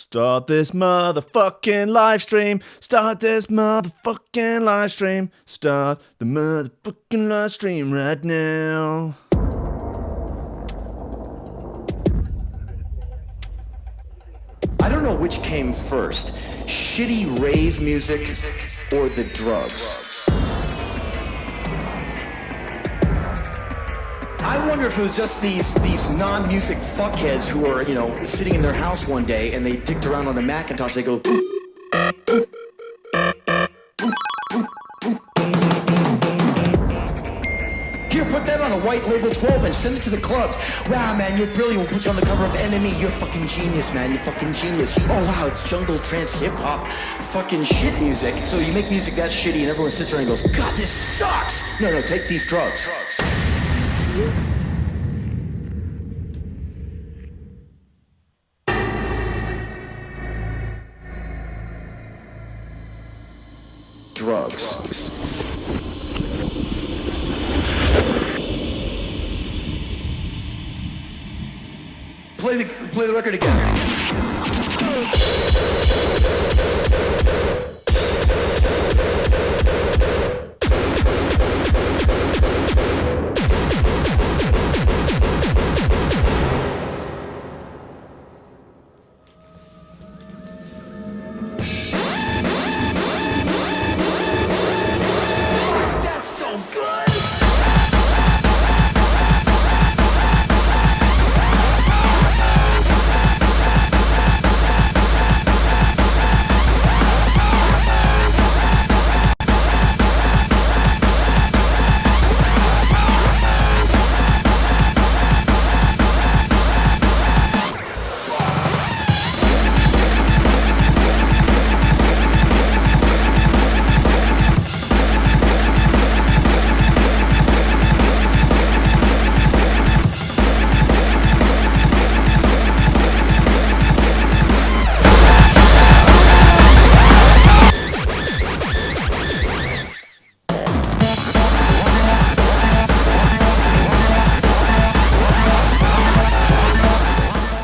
Start this motherfucking live stream. Start this motherfucking live stream. Start the motherfucking live stream right now. I don't know which came first, shitty rave music or the drugs. I wonder if it was just these non-music fuckheads who are, sitting in their house one day and they dicked around on a Macintosh. They go. Here, put that on a white label 12-inch, send it to the clubs. Wow, man, you're brilliant. We'll put you on the cover of NME. You're fucking genius, man. You're fucking genius. Oh, wow, it's jungle, trance, hip-hop, fucking shit music. So you make music that shitty and everyone sits there and goes, God, this sucks. No, take these drugs. Drugs. Play the record again. That's so good.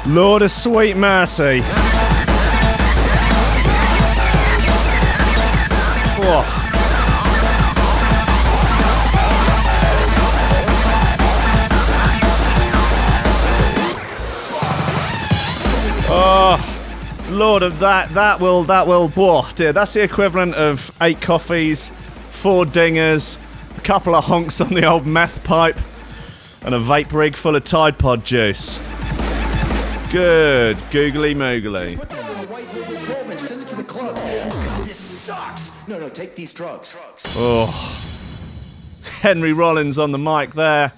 Lord of sweet mercy. Oh. Oh, Lord of that will, whoa, dear, that's the equivalent of 8 coffees, 4 dingers, a couple of honks on the old meth pipe, and a vape rig full of Tide Pod juice. Good, googly moogly. Put that on a white label 12-inch, send it to the clubs. God, this sucks. No, take these drugs. Oh, Henry Rollins on the mic there.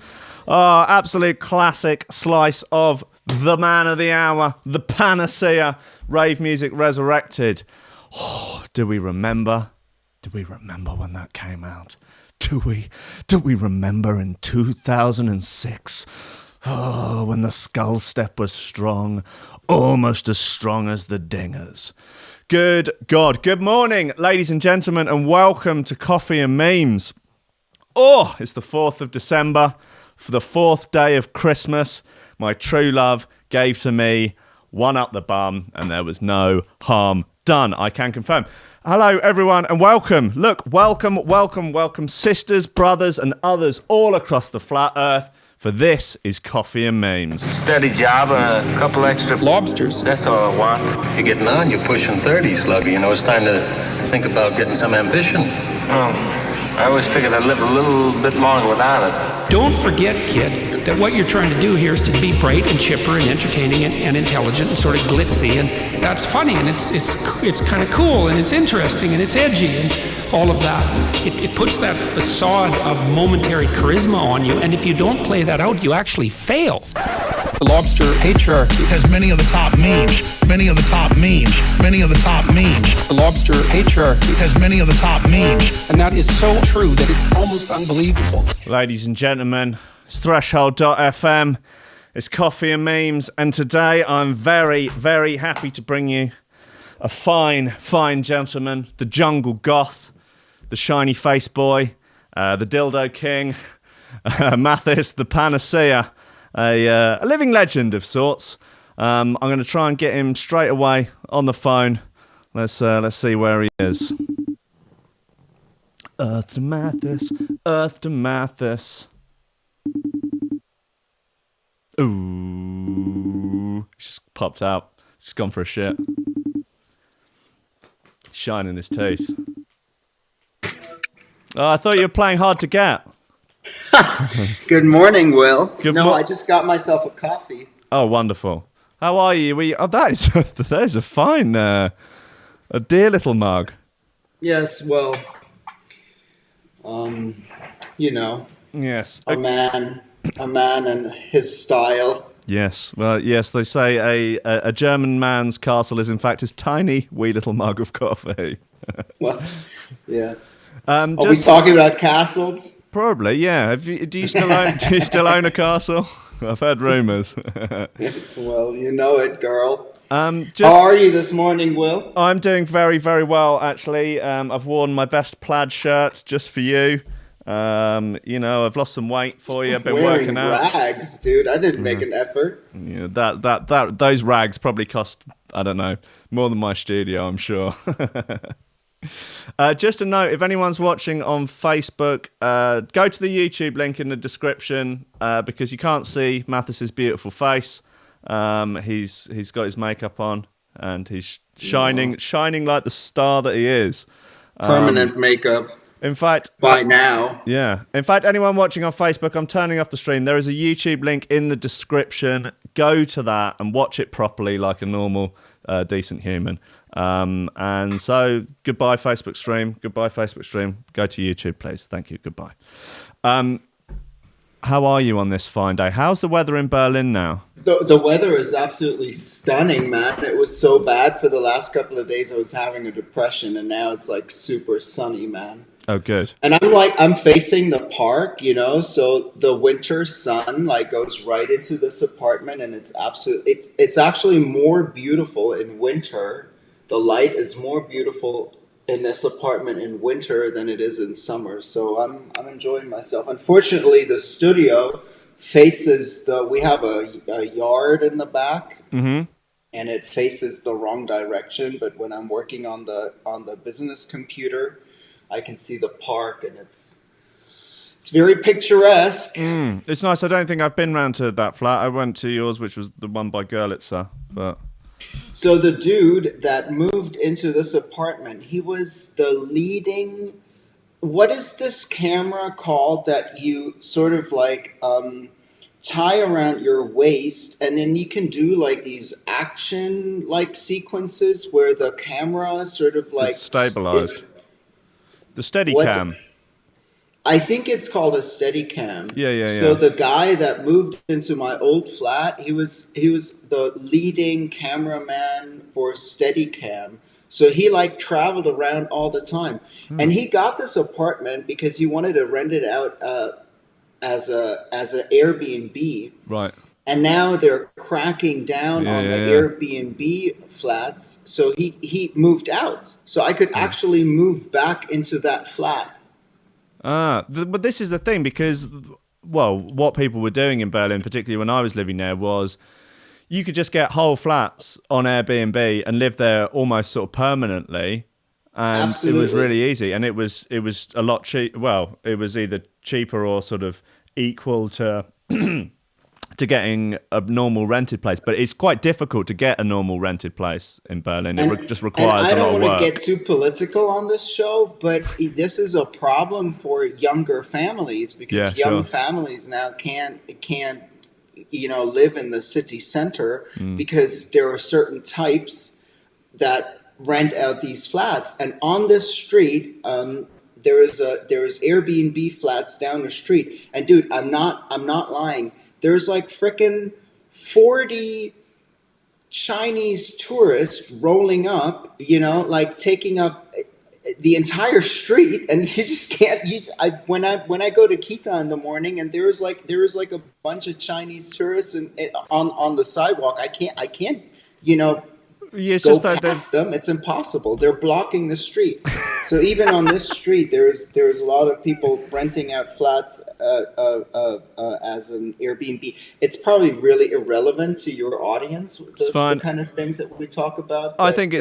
Oh, absolute classic slice of the man of the hour, the Panacea, rave music resurrected. Oh, do we remember? Do we remember when that came out? Do we remember in 2006? Oh, when the skull step was strong, almost as strong as the dingers. Good God. Good morning, ladies and gentlemen, and welcome to Coffee and Memes. Oh, it's the 4th of December. For the 4th day of Christmas, my true love gave to me one up the bum, and there was no harm done, I can confirm. Hello, everyone, and welcome. Look, welcome, sisters, brothers, and others all across the flat earth. For this is Coffee and Memes. Steady job, a couple extra lobsters. That's all I want. You're getting on, you're pushing 30, Sluggy. It's time to think about getting some ambition. Oh, I always figured I'd live a little bit longer without it. Don't forget, kid, that what you're trying to do here is to be bright and chipper and entertaining and intelligent and sort of glitzy, and that's funny, and it's kind of cool, and it's interesting, and it's edgy, and all of that. It puts that facade of momentary charisma on you, and if you don't play that out, you actually fail. The lobster patriarchy has many of the top memes, many of the top memes, many of the top memes. The lobster patriarchy has many of the top memes. And that is so true that it's almost unbelievable. Ladies and gentlemen, it's Threshold.fm, it's Coffee and Memes, and today I'm very, very happy to bring you a fine gentleman, the jungle goth, the shiny face boy, the dildo king, Matthieu the Panacea, a living legend of sorts. I'm going to try and get him straight away on the phone. Let's see where he is. Earth to Mathis, Earth to Mathis. Ooh, she's popped out. She's gone for a shit. Shining his teeth. Oh, I thought you were playing hard to get. Good morning, Will. Good I just got myself a coffee. Oh, wonderful. How are you? That is a fine, a dear little mug. Yes, well, Yes. a man and his style. Yes. Well, yes, they say a German man's castle is in fact his tiny wee little mug of coffee. Well, yes. Are we talking about castles? Probably, yeah. Do you still own a castle? I've heard rumours. Yes, well, you know it, girl. How are you this morning, Will? I'm doing very, very well, actually. I've worn my best plaid shirt just for you. I've lost some weight for you. I've been working out. Rags, dude. I didn't make an effort. Yeah, those rags probably cost, I don't know, more than my studio, I'm sure. Just a note, if anyone's watching on Facebook, go to the YouTube link in the description because you can't see Mathis's beautiful face. He's got his makeup on and he's shining like the star that he is. Permanent makeup. In fact, by now. Yeah. In fact, anyone watching on Facebook, I'm turning off the stream. There is a YouTube link in the description. Go to that and watch it properly like a normal, decent human. And so, goodbye, Facebook stream. Goodbye, Facebook stream. Go to YouTube, please. Thank you. Goodbye. How are you on this fine day? How's the weather in Berlin now? The weather is absolutely stunning, man. It was so bad for the last couple of days. I was having a depression, and now it's like super sunny, man. Oh, good. And I'm facing the park, so the winter sun goes right into this apartment, and it's actually more beautiful in winter. The light is more beautiful in this apartment in winter than it is in summer. So I'm enjoying myself. Unfortunately, the studio faces we have a yard in the back, and it faces the wrong direction. But when I'm working on the business computer, I can see the park, and it's very picturesque. It's nice. I don't think I've been round to that flat. I went to yours, which was the one by Görlitzer. But so the dude that moved into this apartment, he was the leading. What is this camera called that you sort of tie around your waist, and then you can do these action sequences where the camera sort of it's stabilized. The Steadicam. I think it's called a Steadicam. Yeah. So the guy that moved into my old flat, he was the leading cameraman for Steadicam. So he traveled around all the time, and he got this apartment because he wanted to rent it out as an Airbnb. Right. And now they're cracking down on the Airbnb flats. So he moved out. So I could actually move back into that flat. But this is the thing, because, what people were doing in Berlin, particularly when I was living there, was you could just get whole flats on Airbnb and live there almost sort of permanently. And Absolutely. It was really easy. And it was a lot cheap. Well, it was either cheaper or sort of equal to to getting a normal rented place. But it's quite difficult to get a normal rented place in Berlin. It just requires a lot of work. I don't want to get too political on this show, but this is a problem for younger families because families now can't live in the city center because there are certain types that rent out these flats. And on this street, there is Airbnb flats down the street. And dude, I'm not lying. There's frickin' 40 Chinese tourists rolling up, taking up the entire street, and you just can't. When I go to Kita in the morning, and there is a bunch of Chinese tourists on the sidewalk. I can't. It's just go that past them. It's impossible. They're blocking the street. So even on this street, there's a lot of people renting out flats as an Airbnb. It's probably really irrelevant to your audience, the kind of things that we talk about. I think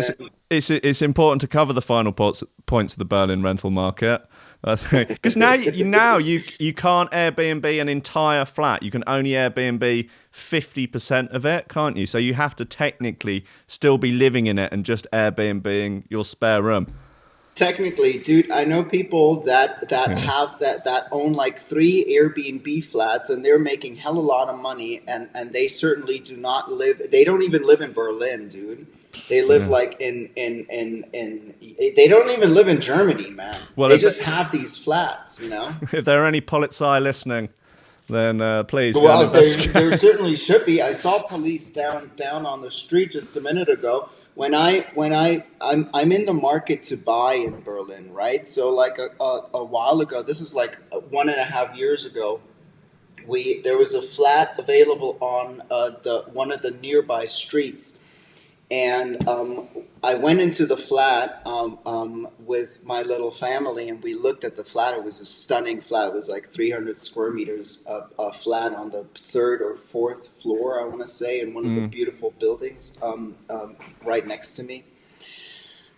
it's important to cover the final points of the Berlin rental market. Because now you can't Airbnb an entire flat. You can only Airbnb 50% of it, can't you? So you have to technically still be living in it and just Airbnbing your spare room. Technically, dude, I know people that own like 3 Airbnb flats, and they're making hell a lot of money, and they certainly do not live. They don't even live in Berlin, dude. They live like in they don't even live in Germany, man. Well, they just have these flats, you know. If there are any Polizei listening, then please. Well, there certainly should be. I saw police down on the street just a minute ago. I'm in the market to buy in Berlin, right? So like a while ago, this is like 1.5 years ago, there was a flat available on one of the nearby streets. And I went into the flat with my little family, and we looked at the flat. It was a stunning flat. It was like 300 square meters of flat on the 3rd or 4th floor, I want to say, in one of the beautiful buildings right next to me.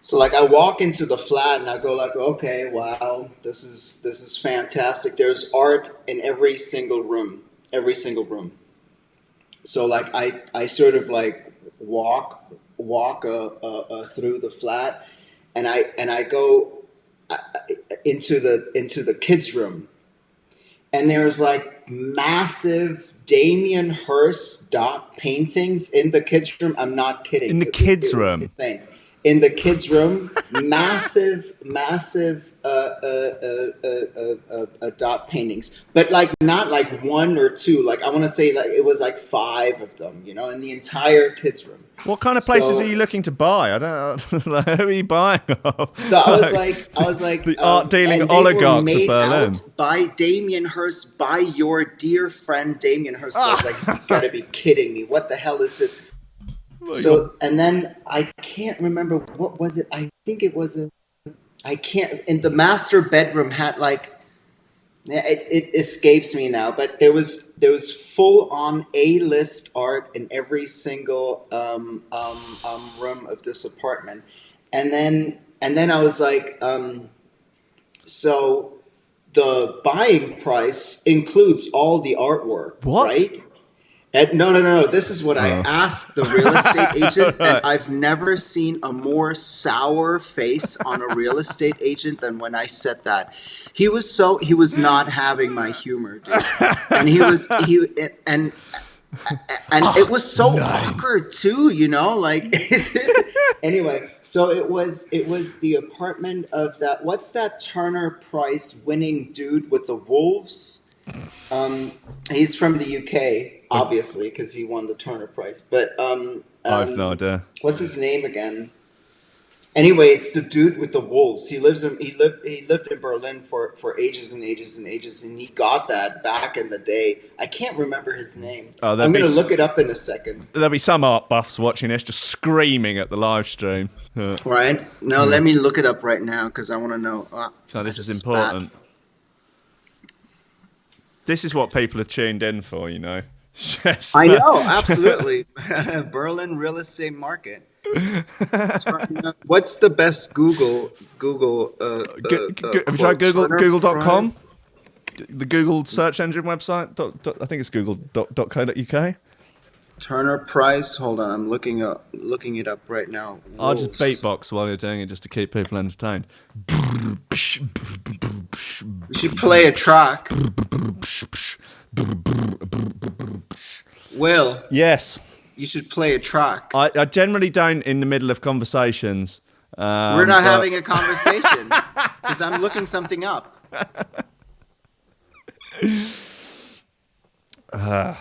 So like I walk into the flat and I go like, okay, wow, this is fantastic. There's art in every single room. So like I sort of like walk through the flat, and I go into the kids' room, and there's like massive Damien Hirst dot paintings in the kids' room. I'm not kidding. In the kids' room. Insane. In the kids' room, massive dot paintings, but like not like 1 or 2. Like I want to say like it was like 5 of them, you know, in the entire kids' room. What kind of places are you looking to buy? I don't. Who are you buying off? So I was like the art dealing oligarchs of Berlin. By Damien Hirst, by your dear friend Damien Hirst. I was like, you gotta be kidding me! What the hell is this? So, and then I can't remember, what was it? I think it was in the master bedroom had like, it escapes me now, but there was full on A-list art in every single room of this apartment. And then I was like, so the buying price includes all the artwork, what? Right? No. This is what I asked the real estate agent, and I've never seen a more sour face on a real estate agent than when I said that. He was not having my humor, dude. And and it was so awkward too, you know, like anyway, so it was the apartment of that, what's that Turner Prize winning dude with the wolves? He's from the UK. Obviously, because he won the Turner Prize. But I have no idea. What's his name again? Anyway, it's the dude with the wolves. He lived in Berlin for ages and ages and ages, and he got that back in the day. I can't remember his name. I'm going to look it up in a second. There'll be some art buffs watching this, just screaming at the live stream. Right? No, let me look it up right now because I want to know. So this is important. This is what people are tuned in for, you know. Yes, I know, absolutely. Berlin real estate market. What's the best Google? Have you tried Google.com? The Google search engine website. I think it's google.co.uk. Turner Price. Hold on, I'm looking it up right now. I'll just beatbox while you're doing it, just to keep people entertained. We should play a track. Will. Yes. You should play a track. I generally don't in the middle of conversations. We're not having a conversation because I'm looking something up. I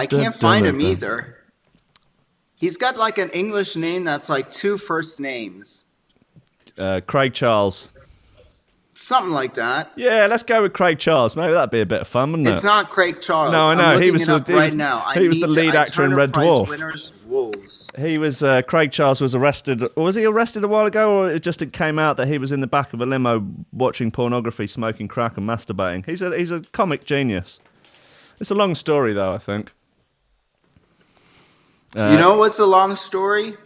can't find him either. He's got like an English name that's like 2 first names. Craig Charles. Something like that. Yeah, let's go with Craig Charles. Maybe that'd be a bit of fun, wouldn't it? It's not Craig Charles. No, I know. He was the lead actor in Red Dwarf. Winners, Wolves. He was. Craig Charles was arrested. Was he arrested a while ago, or it came out that he was in the back of a limo watching pornography, smoking crack, and masturbating? He's a comic genius. It's a long story, though. I think. You know what's a long story?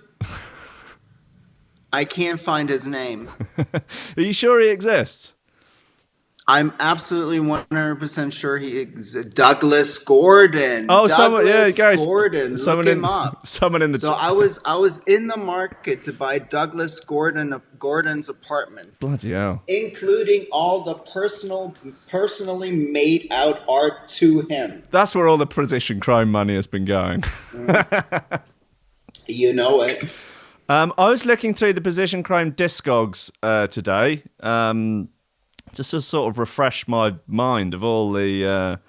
I can't find his name. Are you sure he exists? I'm absolutely 100% sure he exists. Douglas Gordon. Oh, someone, yeah, guys. Gordon. Look him up. Someone in the. So I was in the market to buy Douglas Gordon's apartment. Bloody hell! Including all the personally made out art to him. That's where all the Precision Chrome money has been going. You know it. I was looking through the Precision Chrome Discogs today, just to sort of refresh my mind of all the...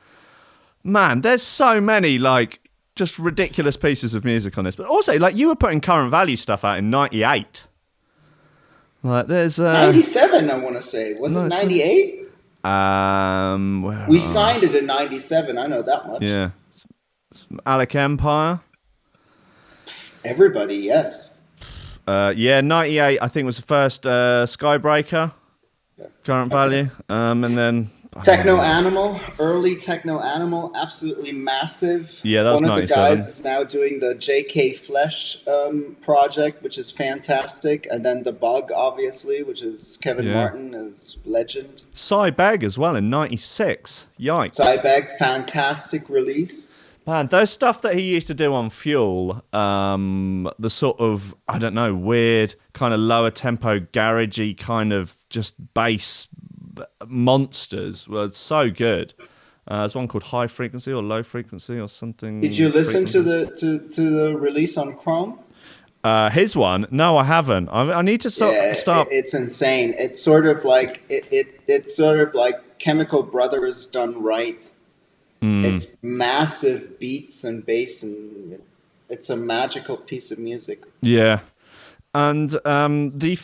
man, there's so many, like, just ridiculous pieces of music on this. But also, like, you were putting Current Value stuff out in 98. Like, there's... 97, I want to say. Was it 98? We signed it in 97, I know that much. Yeah. Alec Empire. Everybody, yes. 98, I think, was the first Skybreaker, Current Value, and then... Techno Animal, early Techno Animal, absolutely massive. Yeah, that was 97. One of the guys is now doing the JK Flesh project, which is fantastic, and then The Bug, obviously, which is Kevin Martin, is legend. Cybeg as well in 96, yikes. Cybeg, fantastic release. Man, those stuff that he used to do on Fuel, the sort of, I don't know, weird, kind of lower tempo, garagey kind of just bass monsters were so good. There's one called High Frequency or Low Frequency or something. Did you listen to the release on Chrome? His one? No, I haven't. I need to start. It's insane. It's sort of like it's sort of like Chemical Brothers done right. It's massive beats and bass, and it's a magical piece of music. Yeah, and I was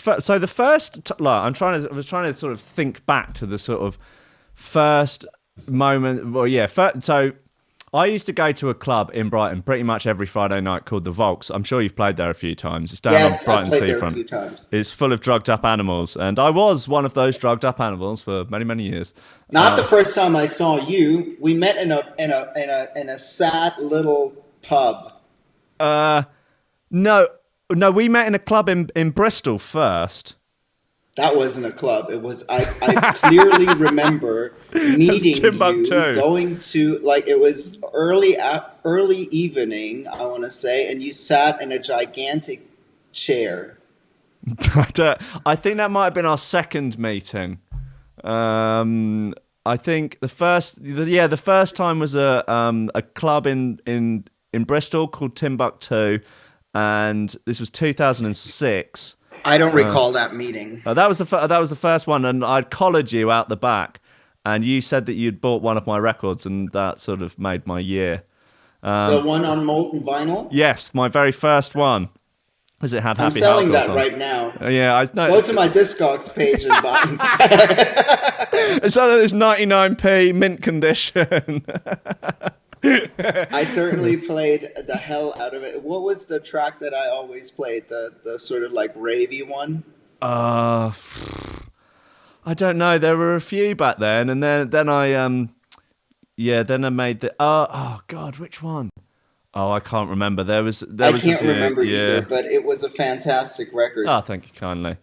trying to sort of think back to the sort of first moment. Well, yeah. So I used to go to a club in Brighton pretty much every Friday night called the Volks. I'm sure you've played there a few times. It's down on Brighton seafront. It's full of drugged up animals, and I was one of those drugged up animals for many, many years. Not the first time I saw you. We met in a sad little pub. No, we met in a club in Bristol first. That wasn't a club. It was. I clearly remember meeting you, going to, like, it was early evening, I want to say, and you sat in a gigantic chair. I think that might have been our second meeting. I think the first time was a club in Bristol called Timbuktu, and this was 2006. I don't recall that meeting. That was the first one, and I'd collared you out the back, and you said that you'd bought one of my records, and that sort of made my year. The one on Molten Vinyl? Yes, my very first one. Because it had Happy Hardcore. I'm selling that right now. Yeah, go to my Discogs page and buy. It's like this 99p mint condition. I certainly played the hell out of it. What was the track that I always played? The sort of like ravey one? I don't know. There were a few back then, and then I made the oh god, which one? Oh, I can't remember. There was I can't remember either, but it was a fantastic record. Oh, thank you kindly.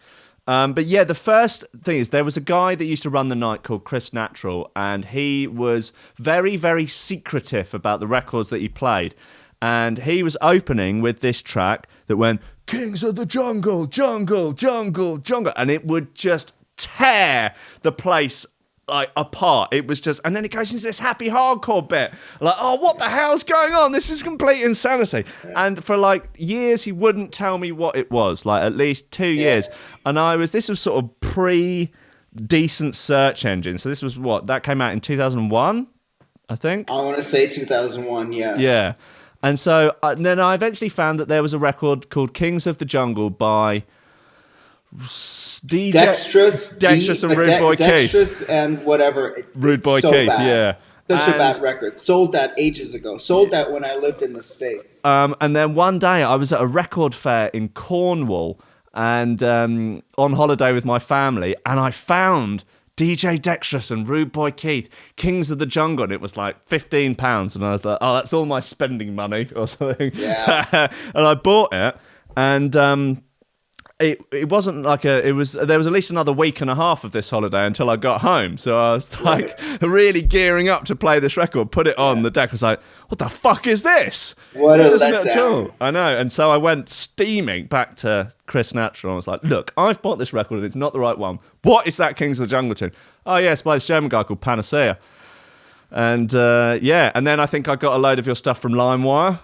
But yeah, the first thing is there was a guy that used to run the night called Chris Natural, and he was very, very secretive about the records that he played. And he was opening with this track that went, Kings of the Jungle, Jungle, Jungle, Jungle. And it would just tear the place like apart. It was just, and then it goes into this happy hardcore bit. Like, oh, what the hell's going on? This is complete insanity. Yeah. And for like years, he wouldn't tell me what it was. Like at least 2 years. And this was sort of pre-decent search engine. So this was that came out in 2001, I think. I want to say 2001. Yes. Yeah. And so then I eventually found that there was a record called Kings of the Jungle by DJ Dexterous and Rude Boy Keith. Dexterous and whatever. Rude Boy so Keith, bad. yeah. Such a bad record. Sold that ages ago. Sold that when I lived in the States. And then one day I was at a record fair in Cornwall and on holiday with my family, and I found DJ Dexterous and Rude Boy Keith, Kings of the Jungle, and it was like £15, and I was like, oh, that's all my spending money or something. Yeah. And I bought it, and it wasn't like there was at least another week and a half of this holiday until I got home. So I was like really gearing up to play this record, put it on the deck. I was like, what the fuck is this? What this a isn't it at all. letdown. I know. And so I went steaming back to Chris Natural. I was like, look, I've bought this record and it's not the right one. What is that Kings of the Jungle tune? Oh, yeah, it's by this German guy called Panacea. And and then I think I got a load of your stuff from LimeWire.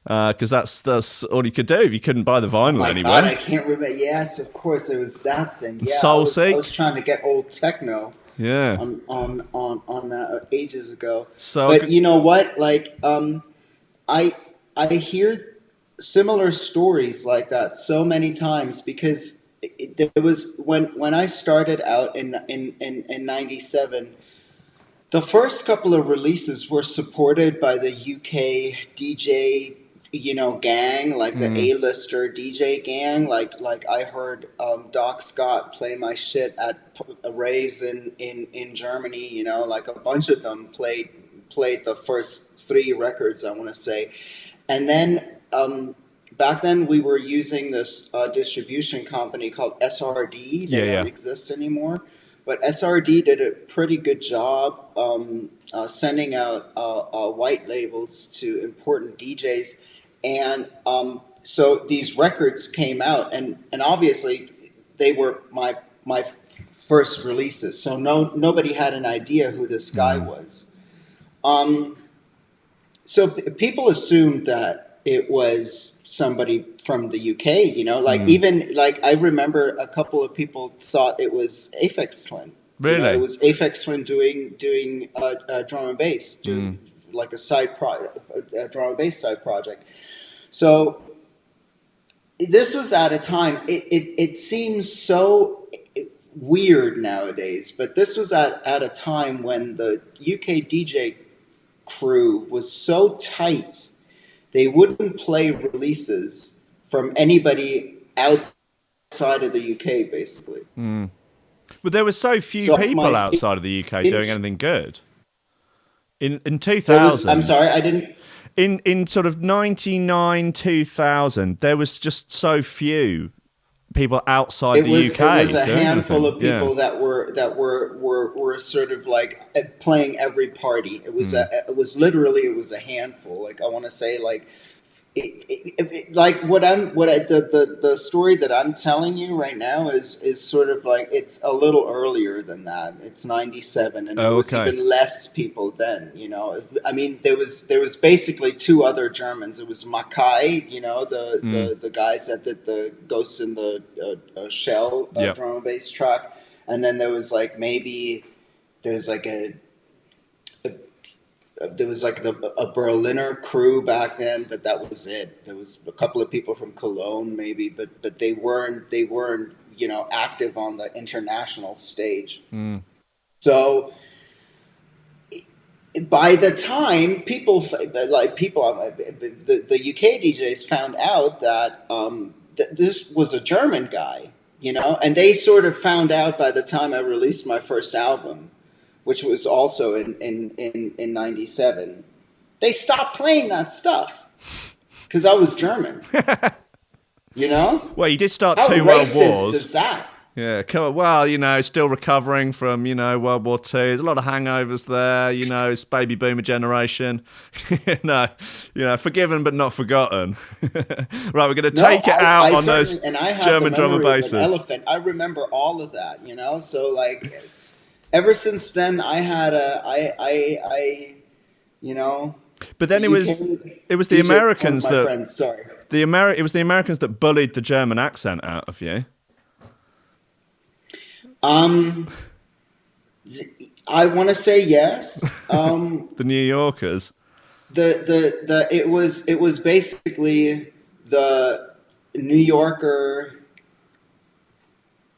Because that's all you could do. You couldn't buy the vinyl anywhere. God, I can't remember. Yes, of course, it was that thing. Yeah, Soulseek. I was trying to get old techno. Yeah. On that ages ago. So, but you know what? Like, I hear similar stories like that so many times because there was when I started out in '97. The first couple of releases were supported by the UK DJ, gang, like the A-lister DJ gang. Like I heard Doc Scott play my shit at raves in Germany. Like a bunch of them played the first 3 records, I want to say, and then back then we were using this distribution company called SRD. They don't exist anymore. But SRD did a pretty good job sending out white labels to important DJs. And so these records came out, and obviously they were my first releases. So nobody had an idea who this guy was. So people assumed that it was somebody from the UK, even like I remember a couple of people thought it was Aphex Twin. Really? It was Aphex Twin doing drum and bass, like a drum and bass side project. So this was at a time, it seems so weird nowadays, but this was at a time when the UK DJ crew was so tight, they wouldn't play releases from anybody outside of the UK, basically. But there were so few people outside of the UK doing anything good. In 2000... I'm sorry, I didn't... In sort of 99, 2000, there was just so few people outside the UK. It was a handful anything. of people that were sort of like playing every party. It was literally a handful. Like I want to say like. The story that I'm telling you right now is sort of like it's a little earlier than that. It's 97, and it was even less people then. I mean, there was basically 2 other Germans. It was Makai, the guys that did the Ghosts in the Shell drum and bass track, and then there was like there was like a Berliner crew back then, but that was it. There was a couple of people from Cologne maybe, but they weren't active on the international stage. So by the time the UK DJs found out that this was a German guy, and they sort of found out by the time I released my first album, which was also in 97, they stopped playing that stuff because I was German. Well, you did start How 2 world racist wars. is that? Yeah, well, still recovering from, World War II. There's a lot of hangovers there, it's baby boomer generation. Forgiven but not forgotten. Right, we're going to take it out on those German drum and basses. Elephant. I remember all of that, so like... Ever since then, I had But then it was the Americans that. Friends, sorry. It was the Americans that bullied the German accent out of you. I want to say yes. The New Yorkers. It was basically the New Yorker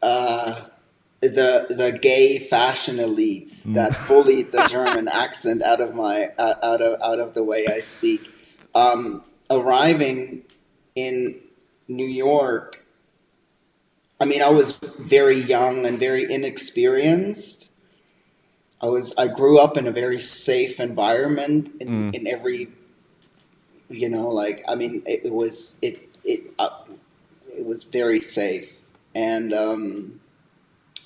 the gay fashion elite that bullied the German accent out of the way I speak. Arriving in New York, I mean, I was very young and very inexperienced. I grew up in a very safe environment in every, like, I mean, it was very safe. And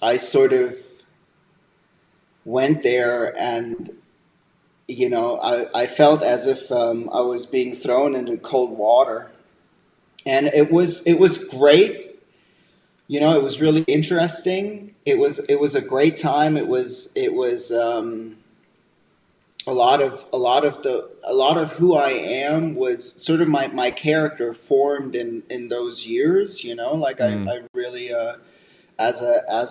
I sort of went there and, I felt as if I was being thrown into cold water. And it was great. It was really interesting. It was a great time. It was a lot of who I am was sort of my character formed in those years. I really as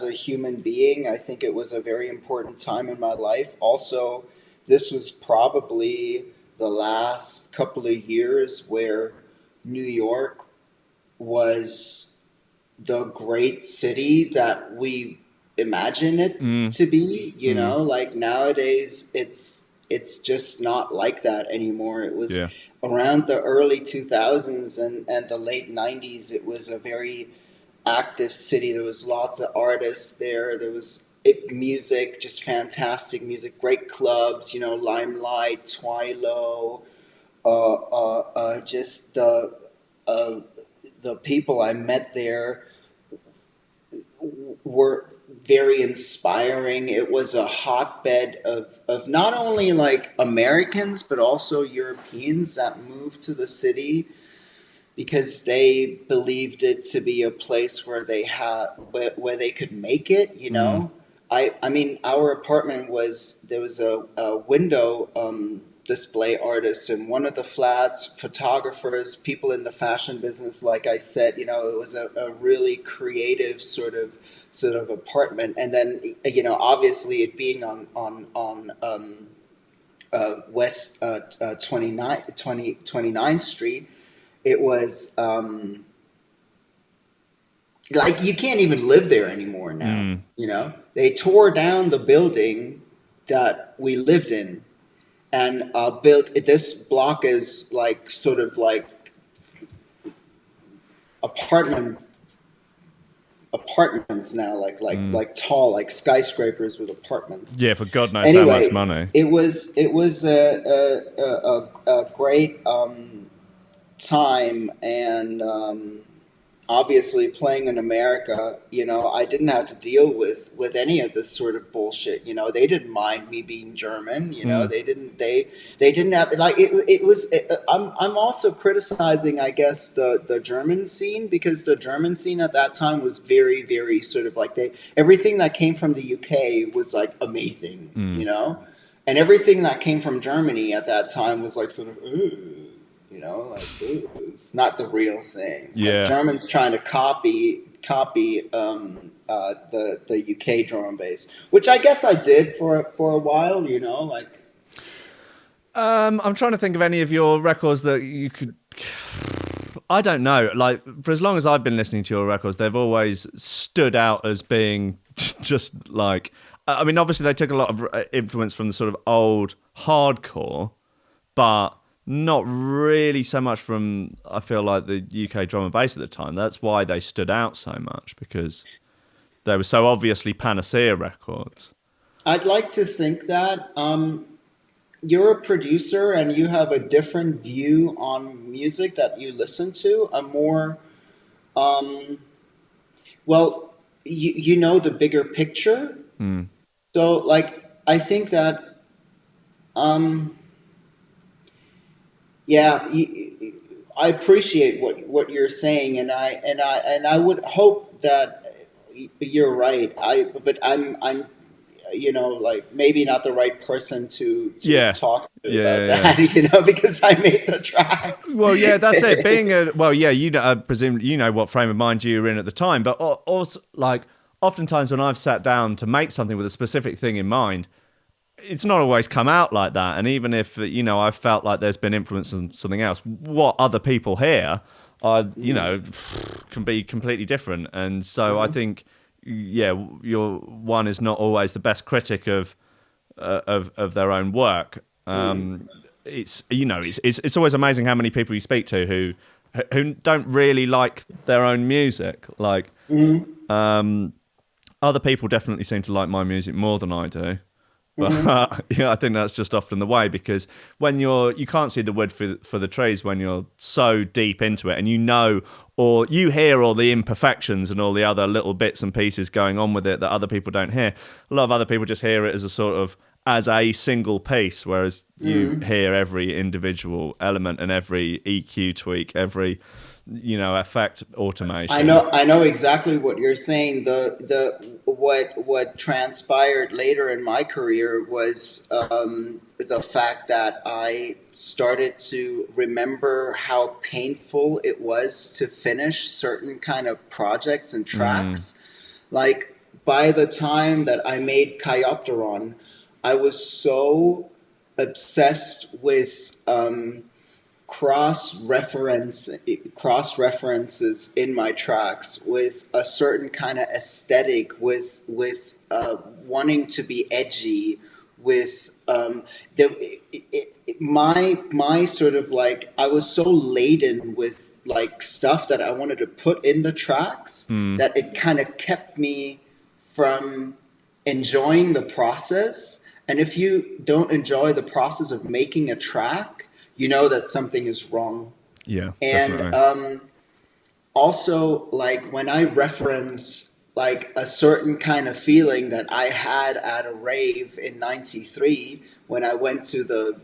a human being, I think it was a very important time in my life. Also, this was probably the last couple of years where New York was the great city that we imagine it to be, like nowadays it's just not like that anymore. It was around the early 2000s and the late 90s. It was a very active city. There was lots of artists there. There was music, just fantastic music, great clubs, Limelight, Twilo, just the people I met there were very inspiring. It was a hotbed of not only like Americans, but also Europeans that moved to the city because they believed it to be a place where they could make it, I mean, our apartment there was a window display artists in one of the flats, photographers, people in the fashion business. Like I said, it was a really creative sort of apartment. And then, obviously it being on West 29th Street, it was like you can't even live there anymore now. They tore down the building that we lived in. And built this block is like sort of like apartments now, like tall, like skyscrapers with apartments. Yeah, for God knows how much money. It was a great time, and obviously playing in America, I didn't have to deal with any of this sort of bullshit. They didn't mind me being German. They didn't have like it was. I'm also criticizing, I guess, the German scene, because the German scene at that time was very, very sort of like everything that came from the UK was like amazing, and everything that came from Germany at that time was like sort of ooh. Ooh, it's not the real thing. Yeah, like Germans trying to copy the UK drum and bass, which I guess I did for a while. I'm trying to think of any of your records that you could. I don't know. Like for as long as I've been listening to your records, they've always stood out as being just like. I mean, obviously they took a lot of influence from the sort of old hardcore, but not really so much from, I feel like, the UK drum and bass at the time. That's why they stood out so much, because they were so obviously Panacea records. I'd like to think that you're a producer and you have a different view on music that you listen to. A more, well, you know the bigger picture. So, like, I think that... yeah, I appreciate what you're saying, and I would hope that you're right. But I'm like maybe not the right person to talk to about that, because I made the tracks. Well, yeah, that's it. I presume you know what frame of mind you were in at the time, but also like oftentimes when I've sat down to make something with a specific thing in mind, it's not always come out like that. And even if, I've felt like there's been influence on something else, what other people hear are, can be completely different. And so I think, your one is not always the best critic of their own work. It's it's always amazing how many people you speak to who don't really like their own music. Like other people definitely seem to like my music more than I do. But I think that's just often the way, because when you can't see the wood for the trees when you're so deep into it, and or you hear all the imperfections and all the other little bits and pieces going on with it that other people don't hear. A lot of other people just hear it as a single piece, whereas you hear every individual element and every EQ tweak, every effect automation. I know exactly what you're saying. What transpired later in my career was the fact that I started to remember how painful it was to finish certain kind of projects and tracks. Like by the time that I made Chiopteron, I was so obsessed with cross references in my tracks, with a certain kind of aesthetic, with wanting to be edgy, with my sort of like, I was so laden with like stuff that I wanted to put in the tracks that it kind of kept me from enjoying the process. And if you don't enjoy the process of making a track, you know that something is wrong. Yeah. And definitely. Also, like when I reference like a certain kind of feeling that I had at a rave in '93 when I went to the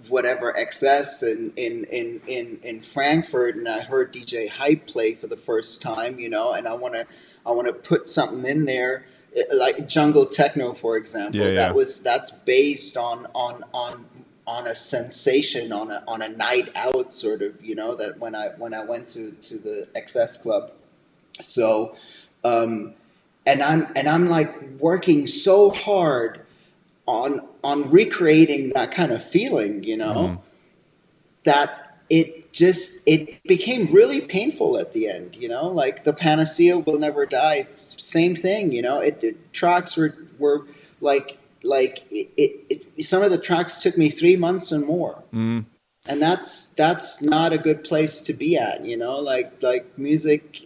whatever XS in Frankfurt, and I heard DJ Hype play for the first time, and I want to put something in there like jungle techno, for example. That's based on a sensation, on a night out sort of, that when I went to the XS club. So and I'm like working so hard on recreating that kind of feeling, that it became really painful at the end, like the Panacea Will Never Die, same thing, tracks were like some of the tracks took me 3 months and more. And that's not a good place to be at, like music.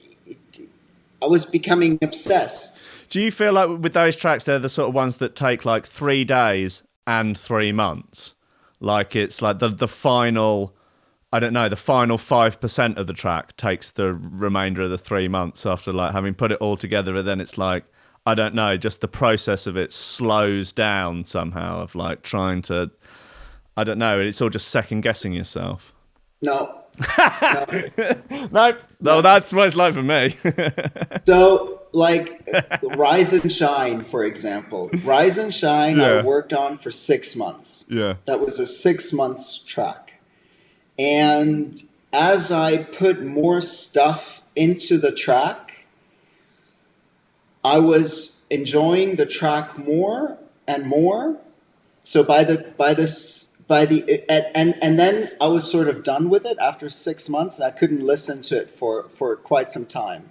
I was becoming obsessed. Do you feel like with those tracks, they're the sort of ones that take like 3 days and 3 months? Like it's like the final, I don't know, the final 5% of the track takes the remainder of the 3 months after like having put it all together, and then it's like, I don't know, just the process of it slows down somehow, of like trying to, I don't know, it's all just second guessing yourself. No. No, that's what it's like for me. So, like, Rise and Shine, for example. Rise and Shine, I worked on for 6 months. Yeah. That was a 6 months track. And as I put more stuff into the track, I was enjoying the track more and more. So and then I was sort of done with it after 6 months, and I couldn't listen to it for quite some time.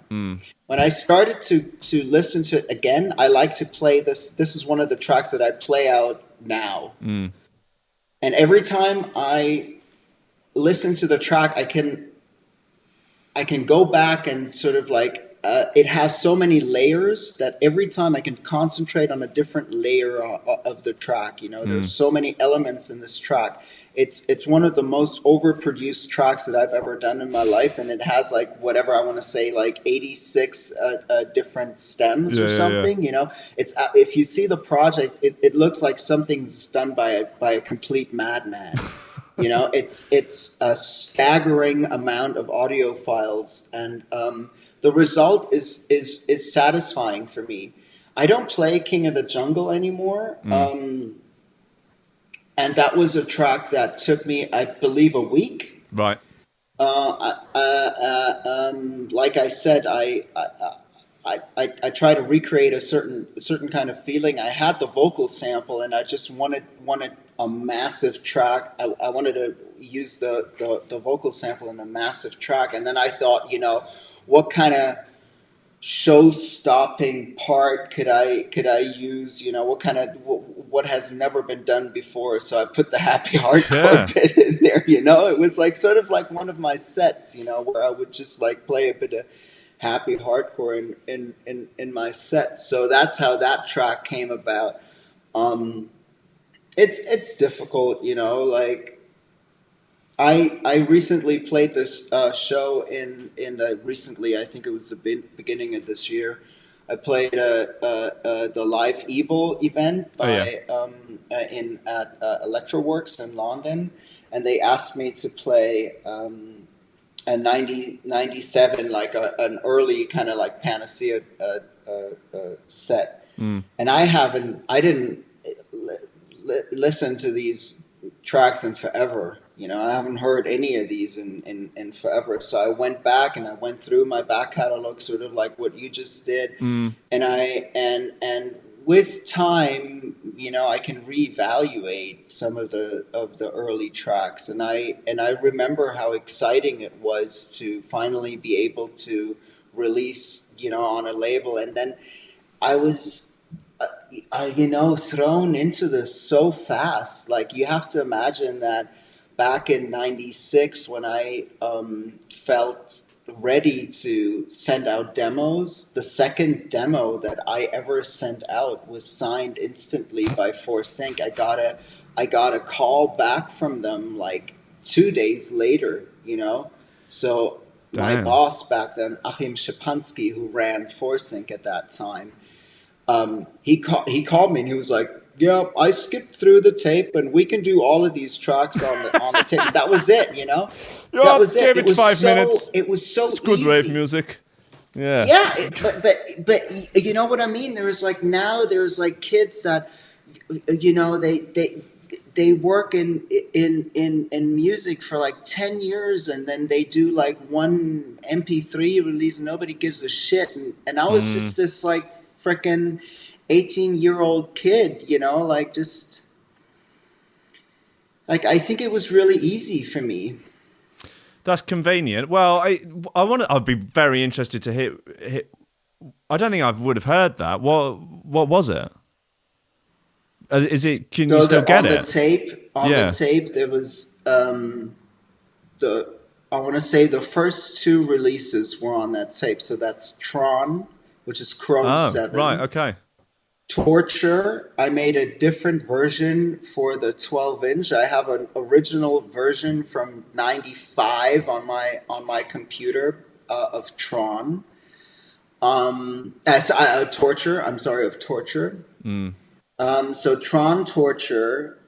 When I started to listen to it again, I like to play this. This is one of the tracks that I play out now. And every time I listen to the track, I can go back and sort of like, it has so many layers that every time I can concentrate on a different layer of the track. There's so many elements in this track. It's one of the most overproduced tracks that I've ever done in my life, and it has like whatever I want to say, like 86 different stems or something. It's if you see the project, it looks like something's done by a complete madman. It's a staggering amount of audio files, and the result is satisfying for me. I don't play King of the Jungle anymore. And that was a track that took me, I believe, a week. Right. Like I said, I try to recreate a certain kind of feeling. I had the vocal sample, and I just wanted a massive track. I wanted to use the vocal sample in a massive track, and then I thought, what kind show-stopping part could I use? What has never been done before? So I put the happy hardcore bit in there. It was like sort of like one of my sets. Where I would just like play a bit of happy hardcore in my set. So that's how that track came about. It's difficult, like. I recently played this show in recently. I think it was the beginning of this year. I played the Live Evil event at Electroworks in London, and they asked me to play a 97, like an early kind of like Panacea set. And I didn't listen to these tracks in forever. I haven't heard any of these in forever. So I went back and I went through my back catalog, sort of like what you just did. And and with time, I can reevaluate some of the early tracks. And I remember how exciting it was to finally be able to release, on a label. And then I was thrown into this so fast. Like, you have to imagine that back in 96, when I felt ready to send out demos, the second demo that I ever sent out was signed instantly by Force Inc. I got a call back from them like 2 days later, So Damn. My boss back then, Achim Schepansky, who ran Force Inc. at that time, he called me and he was like, "Yeah, I skipped through the tape and we can do all of these tracks on the tape." That was it, That was it. Give it 5 minutes. It was so it's good easy. rave music. Yeah. Yeah, but you know what I mean? There's like kids that they work in music for like 10 years and then they do like one MP3 release and nobody gives a shit, and I was just this like frickin' 18-year-old kid, like just like I think it was really easy for me. That's convenient. Well, I'd be very interested to hear. I don't think I would have heard that. What was it? Is it? Can you still get it? On the tape, there was I want to say the first 2 releases were on that tape. So that's Tron, which is Chrome 7. Right. Okay. Torture, I made a different version for the 12-inch. I have an original version from 95 on my computer of Tron. Torture. I'm sorry, of Torture. So Tron, Torture,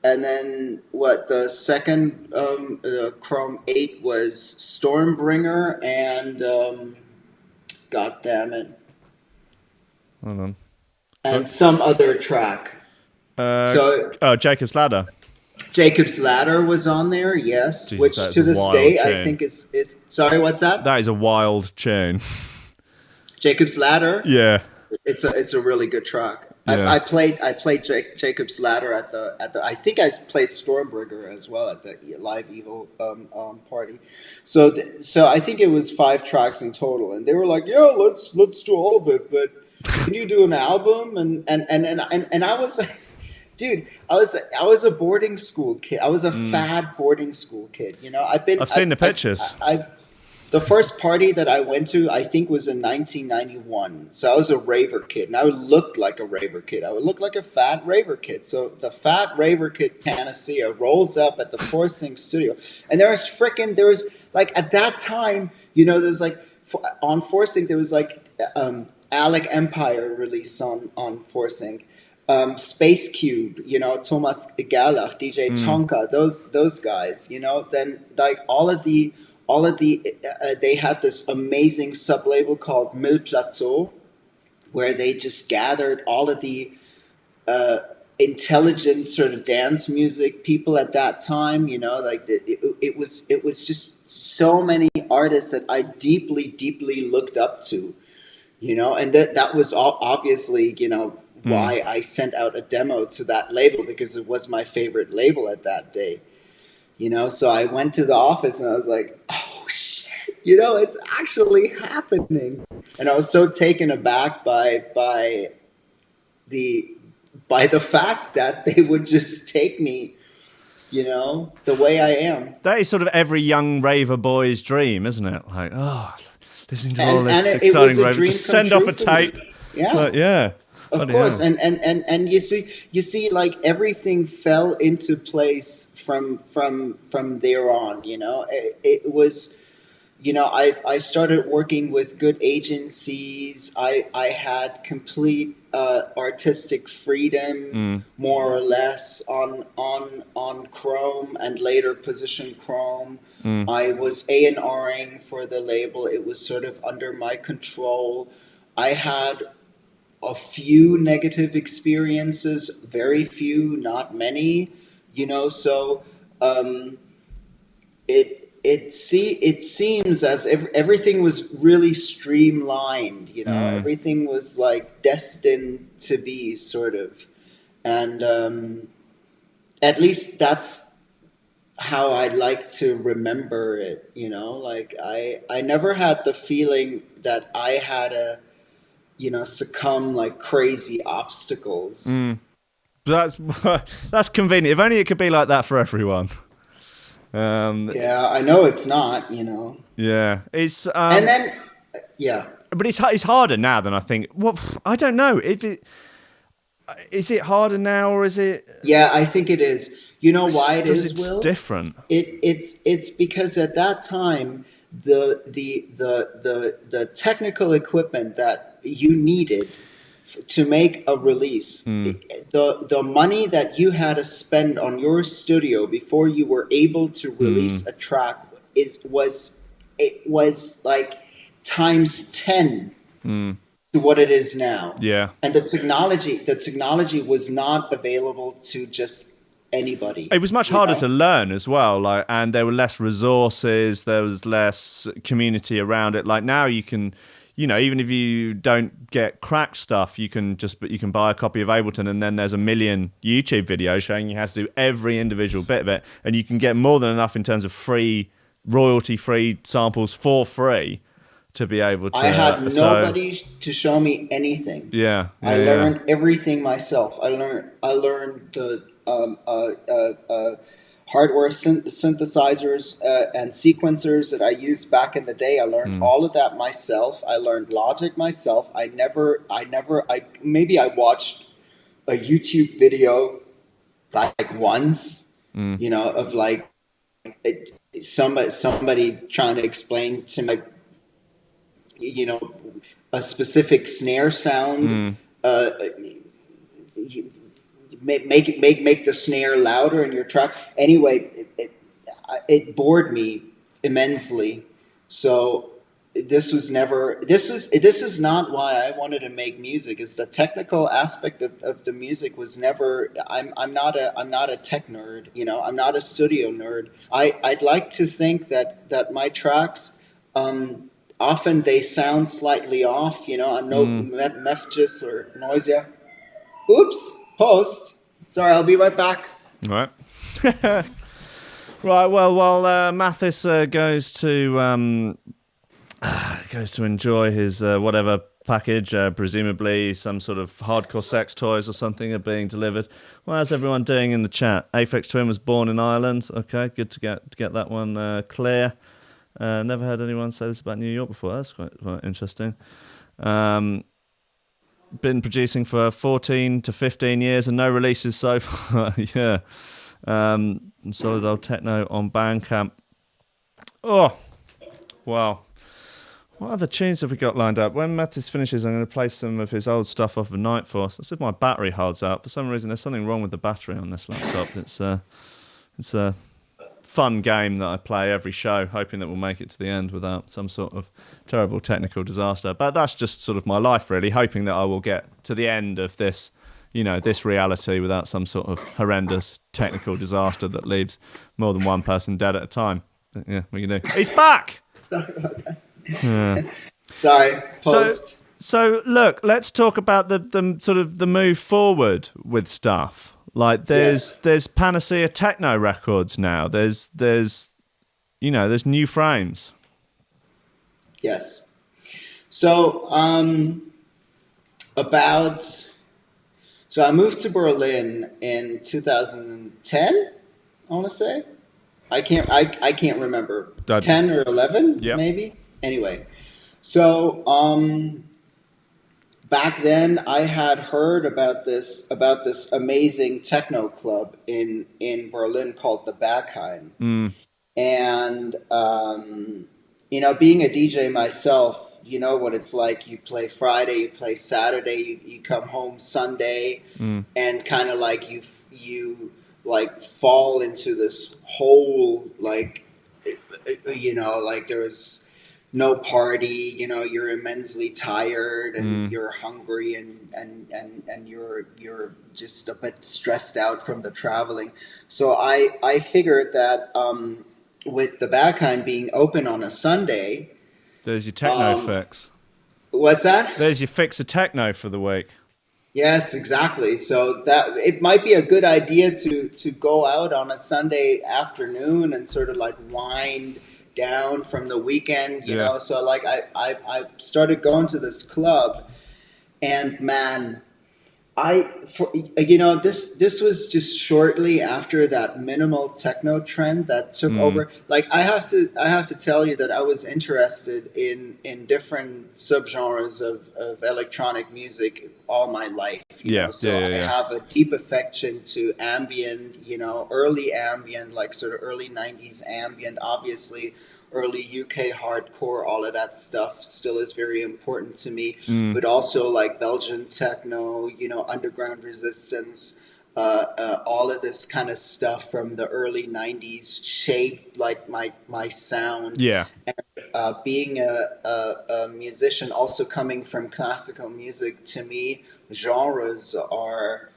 and then the second Chrome 8 was Stormbringer and God damn it. Hold on. And some other track. Jacob's Ladder. Jacob's Ladder was on there, yes. Jesus, which to this day I think is sorry, what's that? That is a wild tune. Jacob's Ladder? Yeah. It's a really good track. Yeah. I played Jacob's Ladder at the I think I played Stormbringer as well at the Live Evil party. So I think it was 5 tracks in total, and they were like, "Yeah, let's do all of it, but can you do an album?" And I was like, dude, I was a boarding school kid. I was a fad boarding school kid. I've seen the pictures. The first party that I went to, I think, was in 1991. So I was a raver kid, and I looked like a raver kid. I would look like a fat raver kid. So the fat raver kid Panacea rolls up at the Force Inc. studio, and there was like at that time, there's like on Force Inc. there was like Alec Empire released on Force Inc. Space Cube, Thomas Gerlach, DJ Tonka, those guys, then like all of the they had this amazing sub-label called Mille Plateau, where they just gathered all of the intelligent sort of dance music people at that time. Like it was just so many artists that I deeply looked up to, and that was obviously why I sent out a demo to that label, because it was my favorite label at that day. So I went to the office and I was like, "Oh shit, it's actually happening. And I was so taken aback by the fact that they would just take me, the way I am. That is sort of every young raver boy's dream, isn't it? Like, listening to all this exciting raver, just send off a tape. Yeah. But, yeah. Of course. And you see, like, everything fell into place from there on, It was, I started working with good agencies. I had complete artistic freedom, more or less, on Chrome and later Position Chrome. I was A&Ring for the label. It was sort of under my control. I had a few negative experiences, very few, not many, so it seems as if everything was really streamlined, everything was like destined to be, sort of. And at least that's how I'd like to remember it, like I never had the feeling that I had to, succumb like crazy obstacles. That's convenient. If only it could be like that for everyone. Yeah, I know it's not, Yeah, it's and then but it's harder now than I think. Well, I don't know if is it harder now or is it? Yeah, I think it is. You know why it is, Will? It's different. It's because at that time the technical equipment that you needed to make a release, the money that you had to spend on your studio before you were able to release a track was like times 10 to what it is now. Yeah. And the technology was not available to just anybody. It was much harder to learn as well, like, and there were less resources, there was less community around it. Like now you can, even if you don't get cracked stuff, you can buy a copy of Ableton, and then there's a million YouTube videos showing you how to do every individual bit of it, and you can get more than enough in terms of free, royalty-free samples for free to be able to. I had nobody to show me anything. Yeah, I learned everything myself. I learned the hardware synthesizers and sequencers that I used back in the day. I learned all of that myself. I learned Logic myself. I watched a YouTube video like once, of like somebody trying to explain to me, a specific snare sound. Make the snare louder in your track. Anyway, it bored me immensely. So this is not why I wanted to make music. It's the technical aspect of the music was never. I'm not a tech nerd. I'm not a studio nerd. I'd like to think that my tracks, often they sound slightly off. I'm no Mefjus or Noisia. Oops. Post. Sorry, I'll be right back. All right. Right. Well, while Mathis goes to enjoy his whatever package, presumably some sort of hardcore sex toys or something are being delivered. Well, how's everyone doing in the chat? Aphex Twin was born in Ireland. Okay, good to get that one clear. Never heard anyone say this about New York before. That's quite interesting. Been producing for 14 to 15 years and no releases so far. Yeah. Solid old techno on Bandcamp. Oh, wow. What other tunes have we got lined up? When Mathis finishes, I'm going to play some of his old stuff off of Night Force. Let's see if my battery holds out. For some reason, there's something wrong with the battery on this laptop. It's a fun game that I play every show, hoping that we'll make it to the end without some sort of terrible technical disaster. But that's just sort of my life, really, hoping that I will get to the end of this, this reality without some sort of horrendous technical disaster that leaves more than one person dead at a time. Yeah, we can do. He's back! Sorry about that. Yeah. Sorry, post. So look, let's talk about the sort of the move forward with stuff. Like there's Panacea Techno records now. There's new frames. Yes. So so I moved to Berlin in 2010. I want to say I can't remember. 10 or 11 maybe. Anyway, so back then I had heard about this amazing techno club in Berlin called the Berghain. And being a DJ myself, you know what it's like. You play Friday, you play Saturday, you come home Sunday, and kind of like you like fall into this whole like like there's no party, you're immensely tired and you're hungry and you're just a bit stressed out from the traveling. So I figured that with the Berghain being open on a Sunday, there's your techno fix. What's that? There's your fix of techno for the week. Yes, exactly. So that it might be a good idea to go out on a Sunday afternoon and sort of like wind down from the weekend, you know. So like I started going to this club, and man, this was just shortly after that minimal techno trend that took over. Like I have to tell you that I was interested in different subgenres of electronic music all my life. I have a deep affection to ambient, early ambient, like sort of early 90s ambient, obviously. Early UK hardcore, all of that stuff still is very important to me. But also like Belgian techno, underground resistance, all of this kind of stuff from the early 90s shaped like my sound. Yeah. And being a musician, also coming from classical music, to me, genres are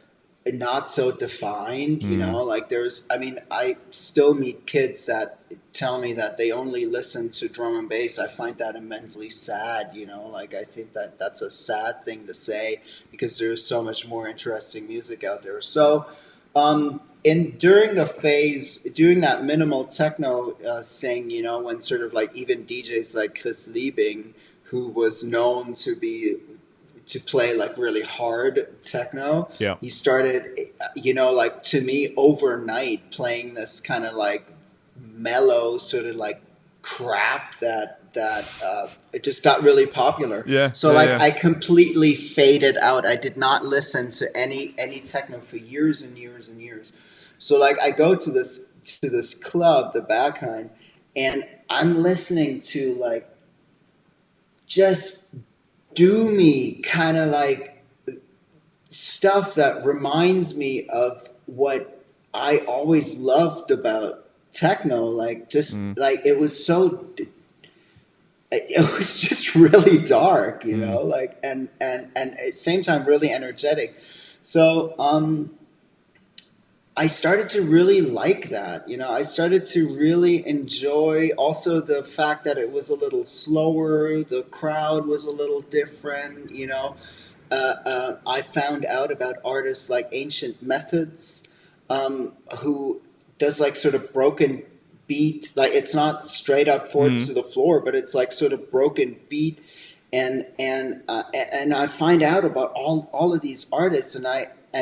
not so defined, like I still meet kids that tell me that they only listen to drum and bass. I find that immensely sad, like I think that that's a sad thing to say because there's so much more interesting music out there. So during that minimal techno thing, when sort of like even DJs like Chris Liebing, who was known to play like really hard techno. Yeah. He started, like to me overnight playing this kind of like mellow sort of like crap that it just got really popular. Yeah. So I completely faded out. I did not listen to any techno for years and years and years. So like I go to this club, the Berghain, and I'm listening to like just doomy kind of like stuff that reminds me of what I always loved about techno. Like just like it was just really dark, like and at the same time really energetic. So I started to really like that. I started to really enjoy also the fact that it was a little slower. The crowd was a little different. I found out about artists like Ancient Methods, who does like sort of broken beat. Like it's not straight up forward to the floor, but it's like sort of broken beat. And I find out about all of these artists, and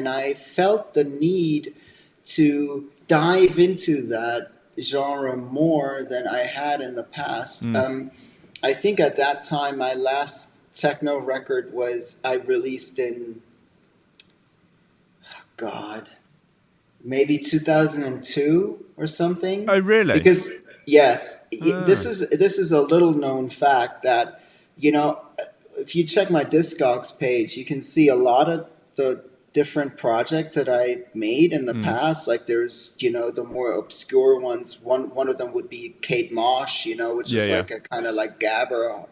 I felt the need to dive into that genre more than I had in the past. I think at that time, my last techno record I released in, maybe 2002 or something. Oh, really? Because yes, this is a little known fact that, if you check my Discogs page, you can see a lot of the different projects that I made in the past. Like there's, the more obscure ones. One of them would be Kate Mosh, which is like a kind of like gabber,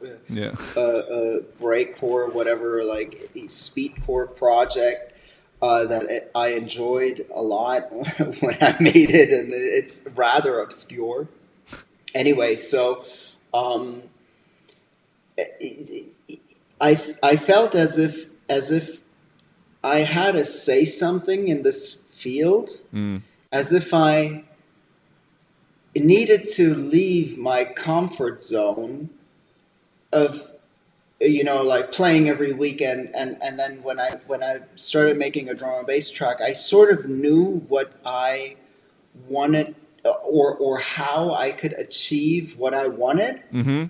breakcore, whatever, like speedcore project that I enjoyed a lot when I made it, and it's rather obscure. Anyway, so I felt as if I had to say something in this field, as if I needed to leave my comfort zone of like playing every weekend, and then when I started making a drum and bass track, I sort of knew what I wanted, or how I could achieve what I wanted. Mm-hmm.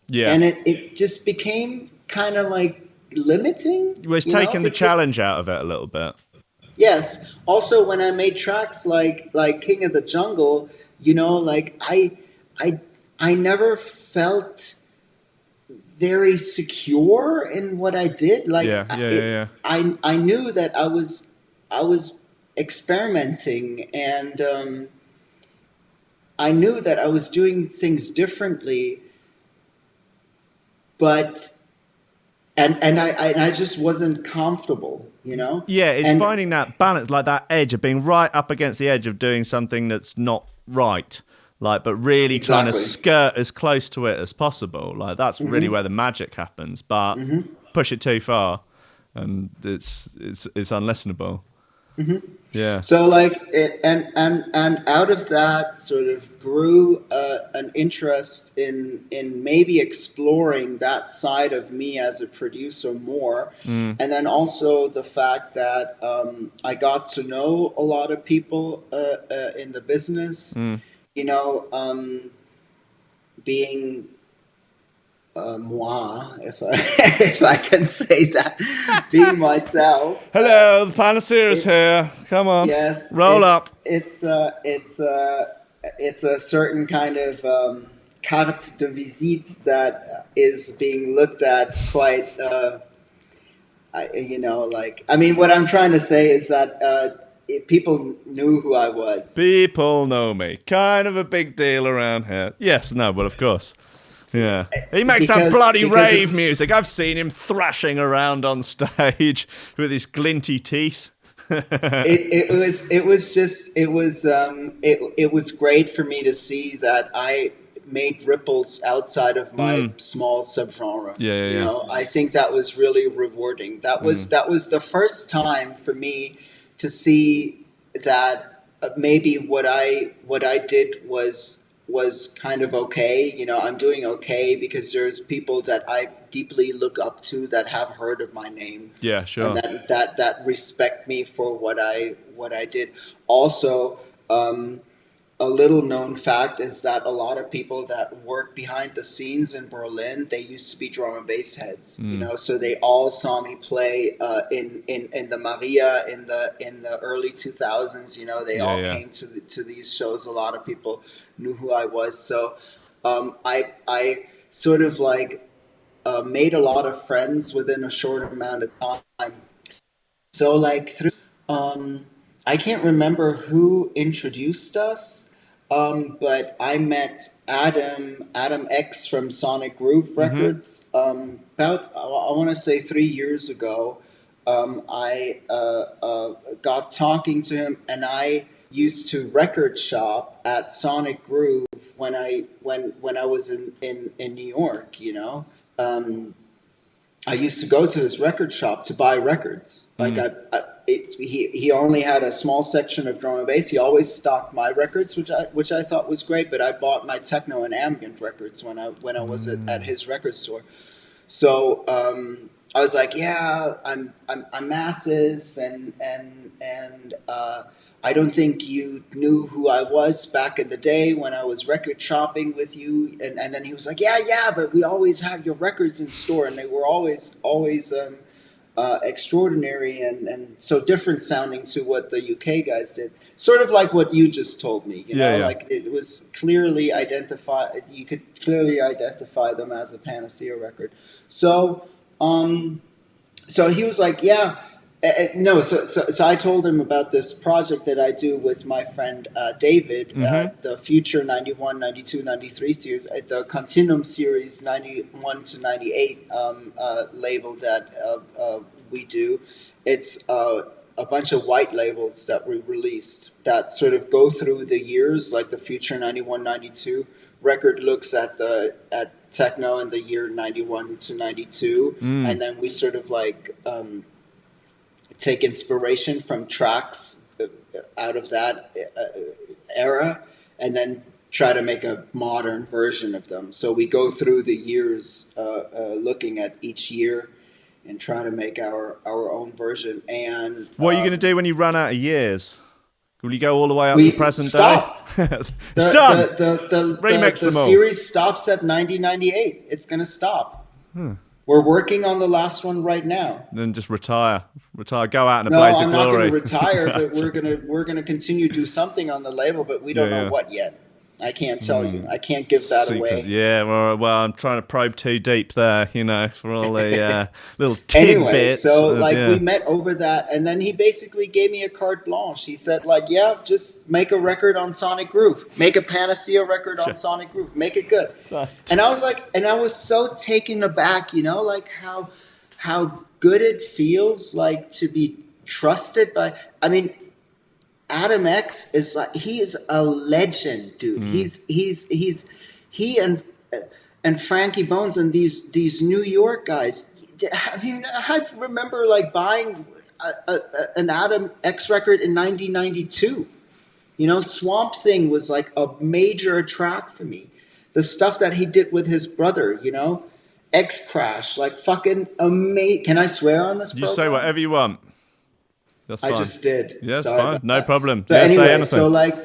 Yeah. And it just became kind of like limiting. It was taking the challenge out of it a little bit. Yes. Also, when I made tracks like King of the Jungle, like I never felt very secure in what I did. Like, I knew that I was experimenting, and I knew that I was doing things differently, but I just wasn't comfortable, Yeah, it's finding that balance, like that edge of being right up against the edge of doing something that's not right. Like, but really trying to skirt as close to it as possible. Like, that's really where the magic happens. But push it too far, and it's unlistenable. Mm-hmm. Yeah. So and out of that sort of grew an interest in maybe exploring that side of me as a producer more, and then also the fact that I got to know a lot of people in the business. Being moi, if I can say that, being myself. Hello, the Panacea is here. Come on, yes, roll up. It's a certain kind of carte de visite that is being looked at quite. What I'm trying to say is that. People knew who I was. People know me. Kind of a big deal around here. Yes, no, but of course. Yeah. He makes that bloody rave music. I've seen him thrashing around on stage with his glinty teeth. It was great for me to see that I made ripples outside of my small subgenre. Yeah. I think that was really rewarding. That was the first time for me to see that maybe what I did was kind of okay. I'm doing okay because there's people that I deeply look up to that have heard of my name. Yeah, sure. And that respect me for what I did. Also, a little known fact is that a lot of people that work behind the scenes in Berlin, they used to be drum and bass heads, so they all saw me play in the Maria in the early 2000s. They all came to these shows. A lot of people knew who I was. So I sort of made a lot of friends within a short amount of time. So through I can't remember who introduced us. But I met Adam X from Sonic Groove Records about, I want to say 3 years ago. I got talking to him, and I used to record shop at Sonic Groove when I was in New York. I used to go to his record shop to buy records. He only had a small section of drum and bass. He always stocked my records, which I thought was great. But I bought my techno and ambient records when I was at his record store. So I was like, yeah, I'm Mathis, and I don't think you knew who I was back in the day when I was record shopping with you. And then he was like, yeah, but we always had your records in store, and they were always extraordinary and so different sounding to what the UK guys did. Sort of like what you just told me. Like it was clearly identified. You could clearly identify them as a Panacea record. So he was like, yeah. So I told him about this project that I do with my friend David, the Future 91, 92, 93 series, the Continuum series 91 to 98 label that we do. It's a bunch of white labels that we released that sort of go through the years, like the Future 91, 92 record looks at techno in the year 91 to 92, and then we sort of take inspiration from tracks out of that era, and then try to make a modern version of them. So we go through the years, looking at each year and try to make our own version. And what are you going to do when you run out of years? Will you go all the way up to present day? It's done. Remix them all. The series stops at 1998. It's going to stop. We're working on the last one right now. Then just retire. Go out in a blaze of glory. No, I'm not going to retire, but we're gonna continue to do something on the label, but we don't know what yet. I can't tell you. I can't give that away. Yeah, well, I'm trying to probe too deep there, for all the little tidbits. So we met over that, and then he basically gave me a carte blanche. He said, just make a record on Sonic Groove. Make a Panacea record on Sonic Groove. Make it good. And I was I was so taken aback, how good it feels to be trusted by, Adam X is he is a legend, dude. He and Frankie Bones and these New York guys. I remember buying an Adam X record in 1992. Swamp Thing was a major track for me. The stuff that he did with his brother, X Crash, fucking amazing. Can I swear on this? You say whatever you want. That's fine. I just did. Yeah, that's fine. No problem. So anyway, say anything.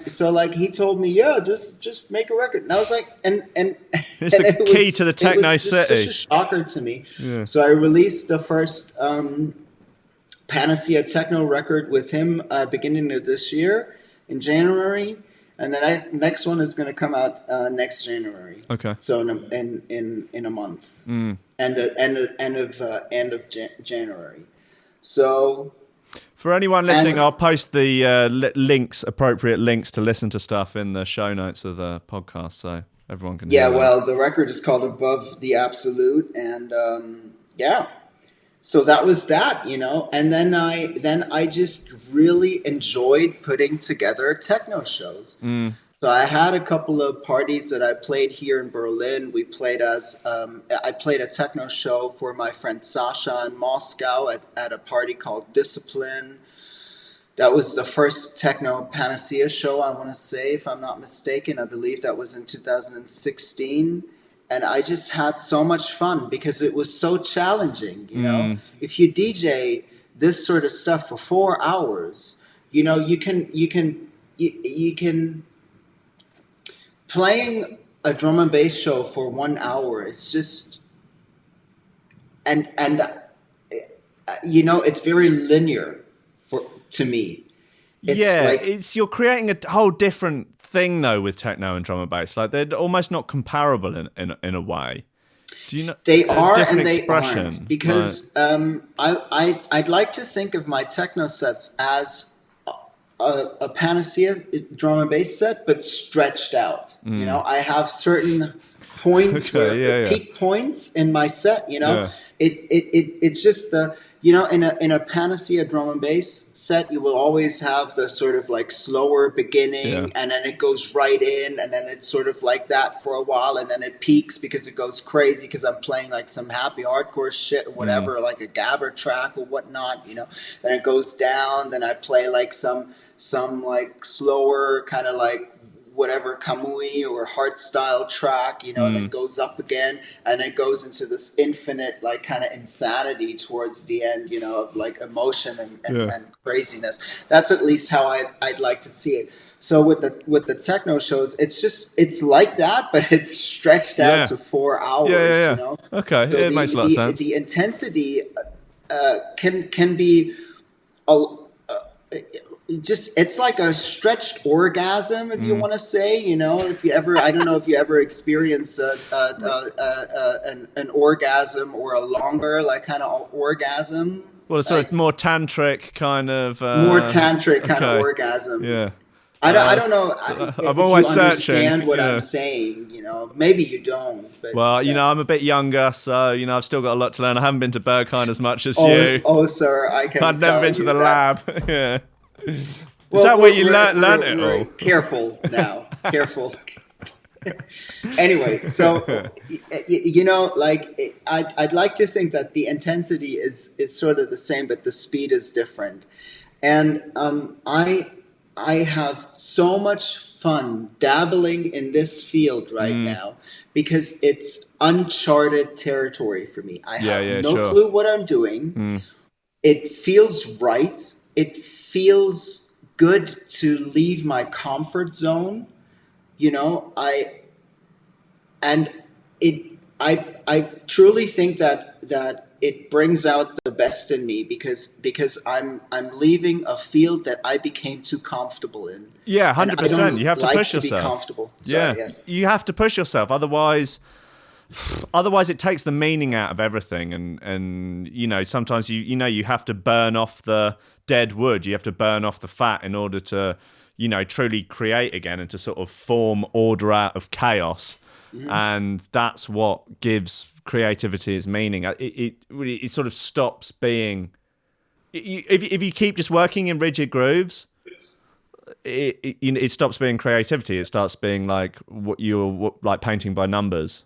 So he told me, just make a record. And I was and it's the key to the techno city. It was such a shocker to me. Yeah. So I released the first Panacea techno record with him beginning of this year in January, and then next one is going to come out next January. Okay. So in a month, end of January. So. For anyone listening, I'll post the appropriate links to listen to stuff in the show notes of the podcast, so everyone can. Yeah, well, the record is called Above the Absolute, and so that was that, And then I just really enjoyed putting together techno shows. So I had a couple of parties that I played here in Berlin. We played I played a techno show for my friend Sasha in Moscow at a party called Discipline. That was the first techno Panacea show, I want to say, if I'm not mistaken. I believe that was in 2016. And I just had so much fun because it was so challenging, If you DJ this sort of stuff for 4 hours, you can playing a drum and bass show for 1 hour, it's just, and it's very linear to me. It's you're creating a whole different thing though with techno and drum and bass. They're almost not comparable in a way. Do you know? They are and they expression, aren't because I'd like to think of my techno sets as a Panacea drum and bass set, but stretched out. I have certain points peak points in my set. It's just the in a Panacea drum and bass set, you will always have the sort of slower beginning, and then it goes right in, and then it's sort of like that for a while, and then it peaks because it goes crazy because I'm playing some happy hardcore shit or whatever, like a gabber track or whatnot. Then it goes down. Then I play some slower kind of whatever Kamui or heart style track, and it goes up again, and it goes into this infinite kind of insanity towards the end, of emotion and craziness. That's at least how I'd like to see it. So with the techno shows, it's like that, but it's stretched out to 4 hours. Okay, so it makes a lot of sense. The intensity can be it's like a stretched orgasm, if you want to say, if you ever, I don't know if you ever experienced an orgasm or a longer kind of orgasm. Well, it's a more tantric kind of of orgasm. Yeah. I don't know. I'm always searching. Understand what I'm saying, Maybe you don't. But, well, I'm a bit younger, so I've still got a lot to learn. I haven't been to Berghain as much as you. Oh, sir, I've never been to the lab. Yeah. Is that where you learned it all? Careful now. Careful. Anyway, so I'd like to think that the intensity is sort of the same, but the speed is different. And I have so much fun dabbling in this field right now because it's uncharted territory for me. I have no clue what I'm doing. It feels right. It feels good to leave my comfort zone. You know, I truly think that it brings out the best in me because I'm leaving a field that I became too comfortable in. Yeah, 100%. You have to push yourself. Be comfortable. Sorry, yes. You have to push yourself. Otherwise, it takes the meaning out of everything. And you know, sometimes you have to burn off the dead wood. You have to burn off the fat in order to, you know, truly create again and to sort of form order out of chaos. And that's what gives creativity its meaning. It sort of stops being. If you keep just working in rigid grooves, it stops being creativity. It starts being like what you're like painting by numbers.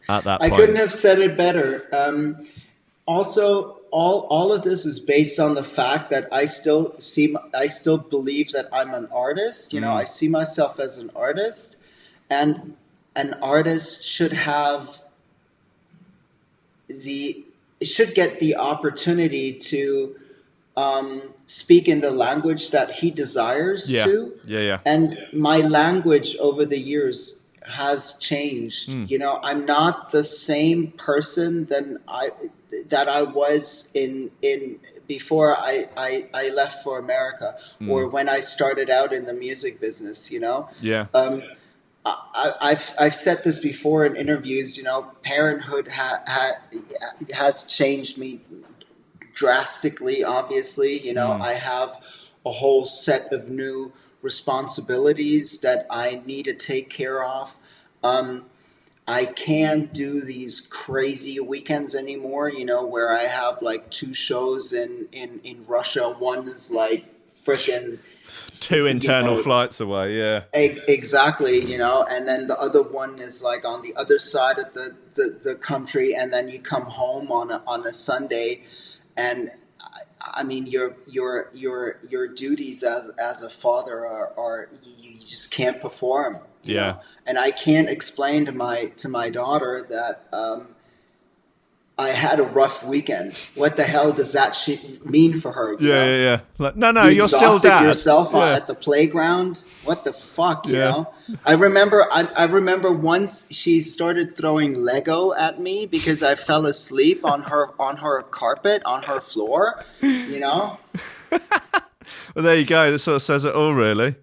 At that point, I couldn't have said it better. Also, all of this is based on the fact that I still believe that I'm an artist. You know, I see myself as an artist, and an artist should get the opportunity to speak in the language that he desires to. Yeah. And my language over the years has changed. You know, I'm not the same person that I was in before I left for America or when I started out in the music business. You know. Yeah. I've said this before in interviews. You know, Parenthood has changed me drastically. Obviously, you know, I have a whole set of new responsibilities that I need to take care of. I can't do these crazy weekends anymore. You know, where I have like 2 shows in Russia. One is like freaking 2 internal flights away, yeah. Exactly, you know, and then the other one is like on the other side of the country, and then you come home on a Sunday, and I mean your duties as a father are you just can't perform. You know? And I can't explain to my daughter that I had a rough weekend. What the hell does that shit mean for her? You know? Yeah. Like, no, you're still dad. Yourself at the playground. What the fuck, you know? I remember once she started throwing Lego at me because I fell asleep on her carpet, on her floor. You know. Well, there you go. That sort of says it all, really.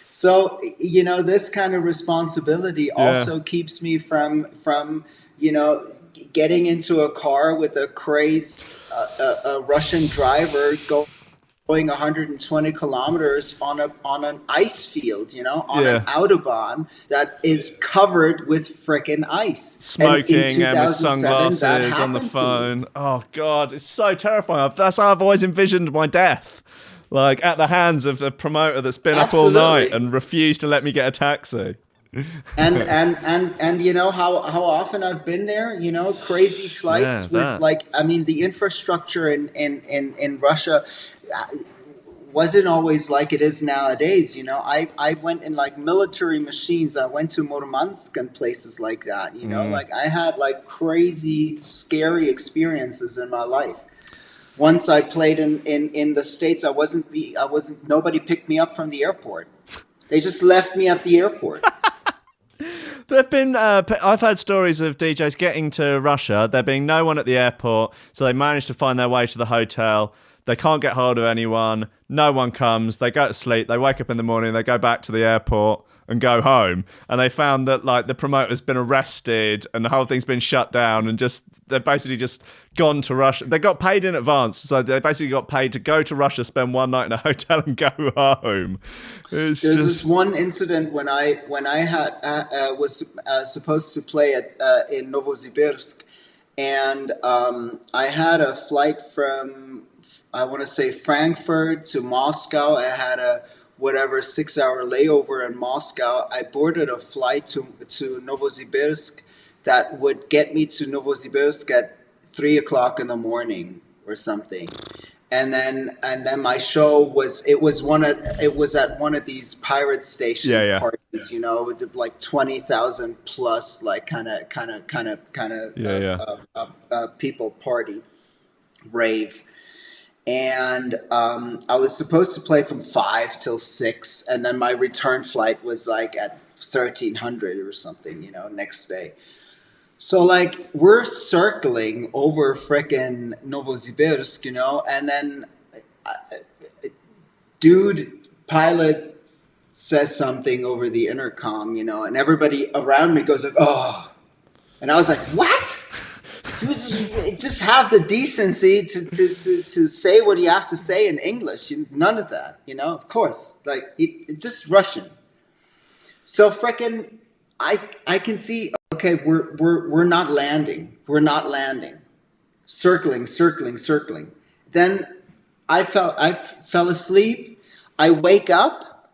So, you know, this kind of responsibility also keeps me from you know, getting into a car with a crazed a Russian driver going 120 kilometers on an ice field, you know, on an autobahn that is covered with frickin' ice. Smoking and with sunglasses on the phone. Oh, God, it's so terrifying. That's how I've always envisioned my death. Like, at the hands of a promoter that's been up all night and refused to let me get a taxi. and you know how often I've been there, you know, crazy flights with like, I mean, the infrastructure in Russia wasn't always like it is nowadays. You know, I went in like military machines. I went to Murmansk and places like that, you know, like I had like crazy, scary experiences in my life. Once I played in the States, nobody picked me up from the airport. They just left me at the airport. There've been, I've heard stories of DJs getting to Russia, there being no one at the airport, so they manage to find their way to the hotel. They can't get hold of anyone. No one comes. They go to sleep. They wake up in the morning. They go back to the airport and go home. And they found that like the promoter's been arrested and the whole thing's been shut down. And they've basically just gone to Russia. They got paid in advance, so they basically got paid to go to Russia, spend one night in a hotel, and go home. There's this one incident when I was supposed to play in Novosibirsk, and I had a flight from, I want to say, Frankfurt to Moscow. I had a 6-hour layover in Moscow. I boarded a flight to Novosibirsk that would get me to Novosibirsk at 3 o'clock in the morning or something. And then my show was at one of these pirate station parties, you know, with like 20,000 plus, like kind of people party rave. And I was supposed to play from 5 till 6, and then my return flight was like at 1300 or something, you know, next day. So, like, we're circling over frickin' Novosibirsk, you know, and then pilot says something over the intercom, you know, and everybody around me goes like, oh. And I was like, what? Just have the decency to say what you have to say in English. None of that, you know, of course. Like, just Russian. So, frickin', I can see... Okay, we're not landing. We're not landing. Circling. Then I fell asleep. I wake up.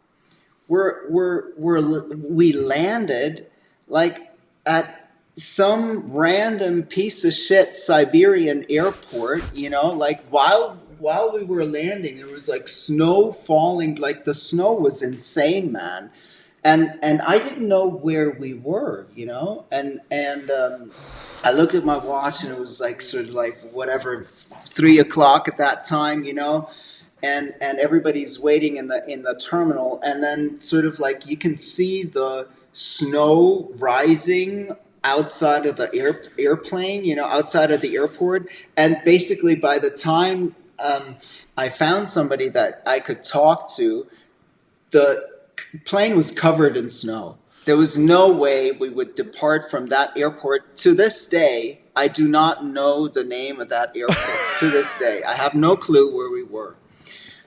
We landed like at some random piece of shit Siberian airport, you know, like while we were landing, there was like snow falling, like the snow was insane, man. And I didn't know where we were, you know, and I looked at my watch and it was like sort of like whatever 3 o'clock at that time, you know, and everybody's waiting in the terminal, and then sort of like you can see the snow rising outside of the airplane, you know, outside of the airport, and basically by the time I found somebody that I could talk to, the plane was covered in snow. There was no way we would depart from that airport. To this day, I do not know the name of that airport. To this day, I have no clue where we were.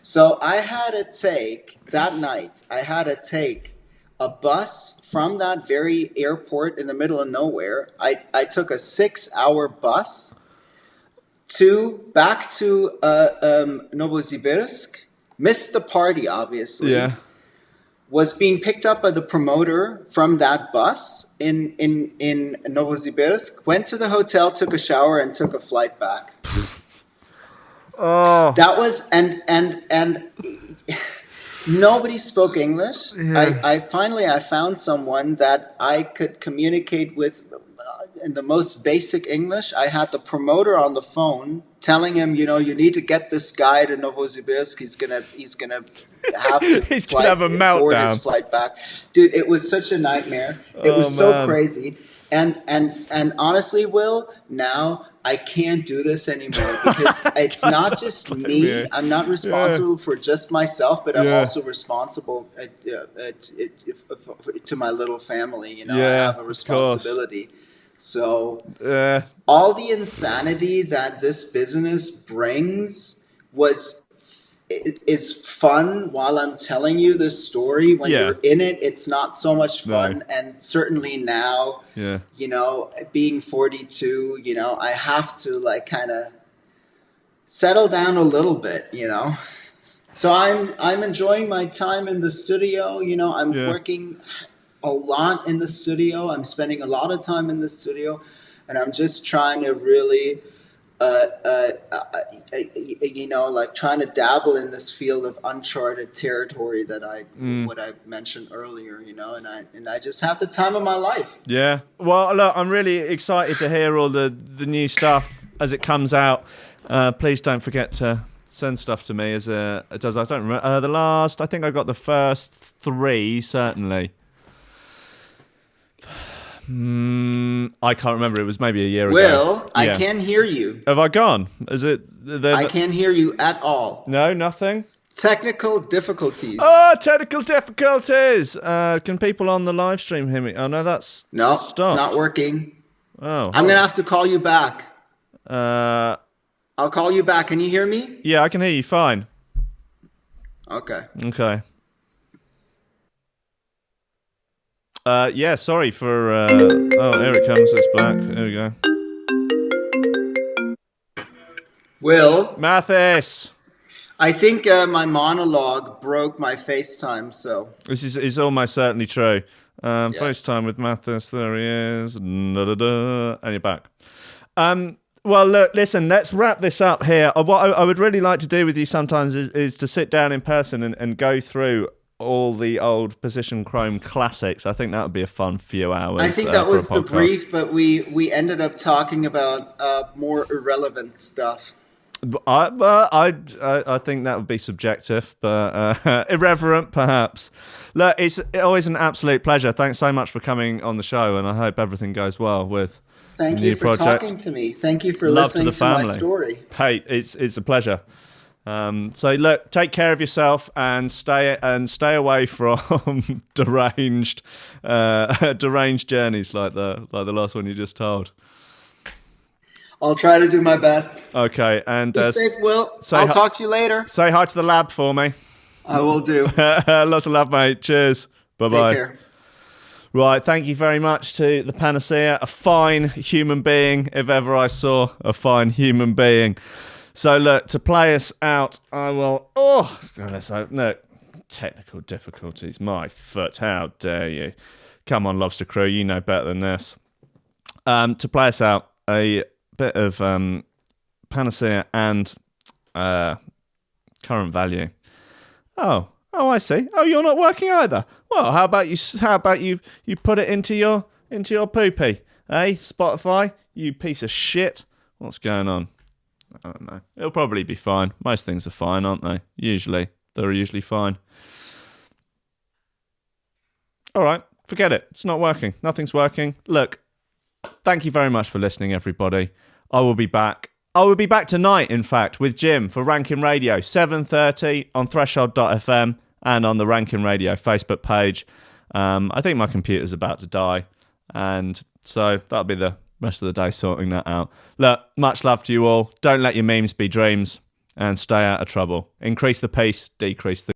So I had to take, that night, a bus from that very airport in the middle of nowhere. I took a 6-hour bus back to Novosibirsk. Missed the party, obviously. Yeah. Was being picked up by the promoter from that bus in Novosibirsk, went to the hotel, took a shower, and took a flight back. Oh. That was, and nobody spoke English. Yeah. I finally found someone that I could communicate with in the most basic English. I had the promoter on the phone telling him, you know, you need to get this guy to Novosibirsk. He's gonna have to He's gonna have a meltdown. Board his flight back. Dude, it was such a nightmare. It was so crazy. And honestly, Will, now I can't do this anymore because it's not just me. I'm not responsible for just myself, but I'm also responsible to my little family. You know, I have a responsibility. So all the insanity that this business brings is fun while I'm telling you this story. When you're in it, it's not so much fun. No. And certainly now, you know, being 42, you know, I have to like kind of settle down a little bit, you know. So I'm enjoying my time in the studio. You know, I'm working a lot in the studio. I'm spending a lot of time in the studio, and I'm just trying to really, you know, like trying to dabble in this field of uncharted territory that what I mentioned earlier, you know, and I just have the time of my life. Yeah. Well, look, I'm really excited to hear all the new stuff as it comes out. Please don't forget to send stuff to me as it does. I don't remember I think I got the first 3 certainly. I can't remember. It was maybe a year ago. Will, I can't hear you. Have I gone? Is it? I can't hear you at all. No, nothing. Technical difficulties. Oh, technical difficulties. Can people on the live stream hear me? Oh no, that's stopped. It's not working. Oh, I'm gonna have to call you back. I'll call you back. Can you hear me? Yeah, I can hear you fine. Okay. Yeah, sorry for... oh, here it comes. It's black. There we go. Will. Mathis. I think my monologue broke my FaceTime, so... This is almost certainly true. FaceTime with Mathis. There he is. And you're back. Well, look, listen, let's wrap this up here. What I would really like to do with you sometimes is to sit down in person and go through all the old Position Chrome classics. I think that would be a fun few hours. I think that was the brief, but we ended up talking about more irrelevant stuff. I think that would be subjective, but irreverent perhaps. Look, it's always an absolute pleasure. Thanks so much for coming on the show, and I hope everything goes well with Thank the you new for project. talking to me. Thank you for Love listening to my story. Hey, it's a pleasure. So look, take care of yourself and stay away from deranged journeys like the last one you just told. I'll try to do my best. Okay, and be safe, Will. I'll talk to you later. Say hi to the lab for me. I will do. Lots of love, mate. Cheers. Bye-bye. Take care. Right, thank you very much to the Panacea, a fine human being, if ever I saw a fine human being. So look, to play us out, I will... look, technical difficulties. My foot, how dare you. Come on, Lobster Crew, you know better than this. To play us out, a bit of Panacea and current value. Oh, I see. Oh, you're not working either. Well, how about you put it into your poopy? Hey, Spotify, you piece of shit. What's going on? I don't know. It'll probably be fine. Most things are fine, aren't they? They're usually fine. All right, forget it. It's not working. Nothing's working. Look, thank you very much for listening, everybody. I will be back. I will be back tonight, in fact, with Jim for Rankin Radio, 7:30 on Threshold.fm and on the Rankin Radio Facebook page. I think my computer's about to die, and so that'll be the rest of the day sorting that out. Look, much love to you all. Don't let your memes be dreams, and stay out of trouble. Increase the peace, decrease the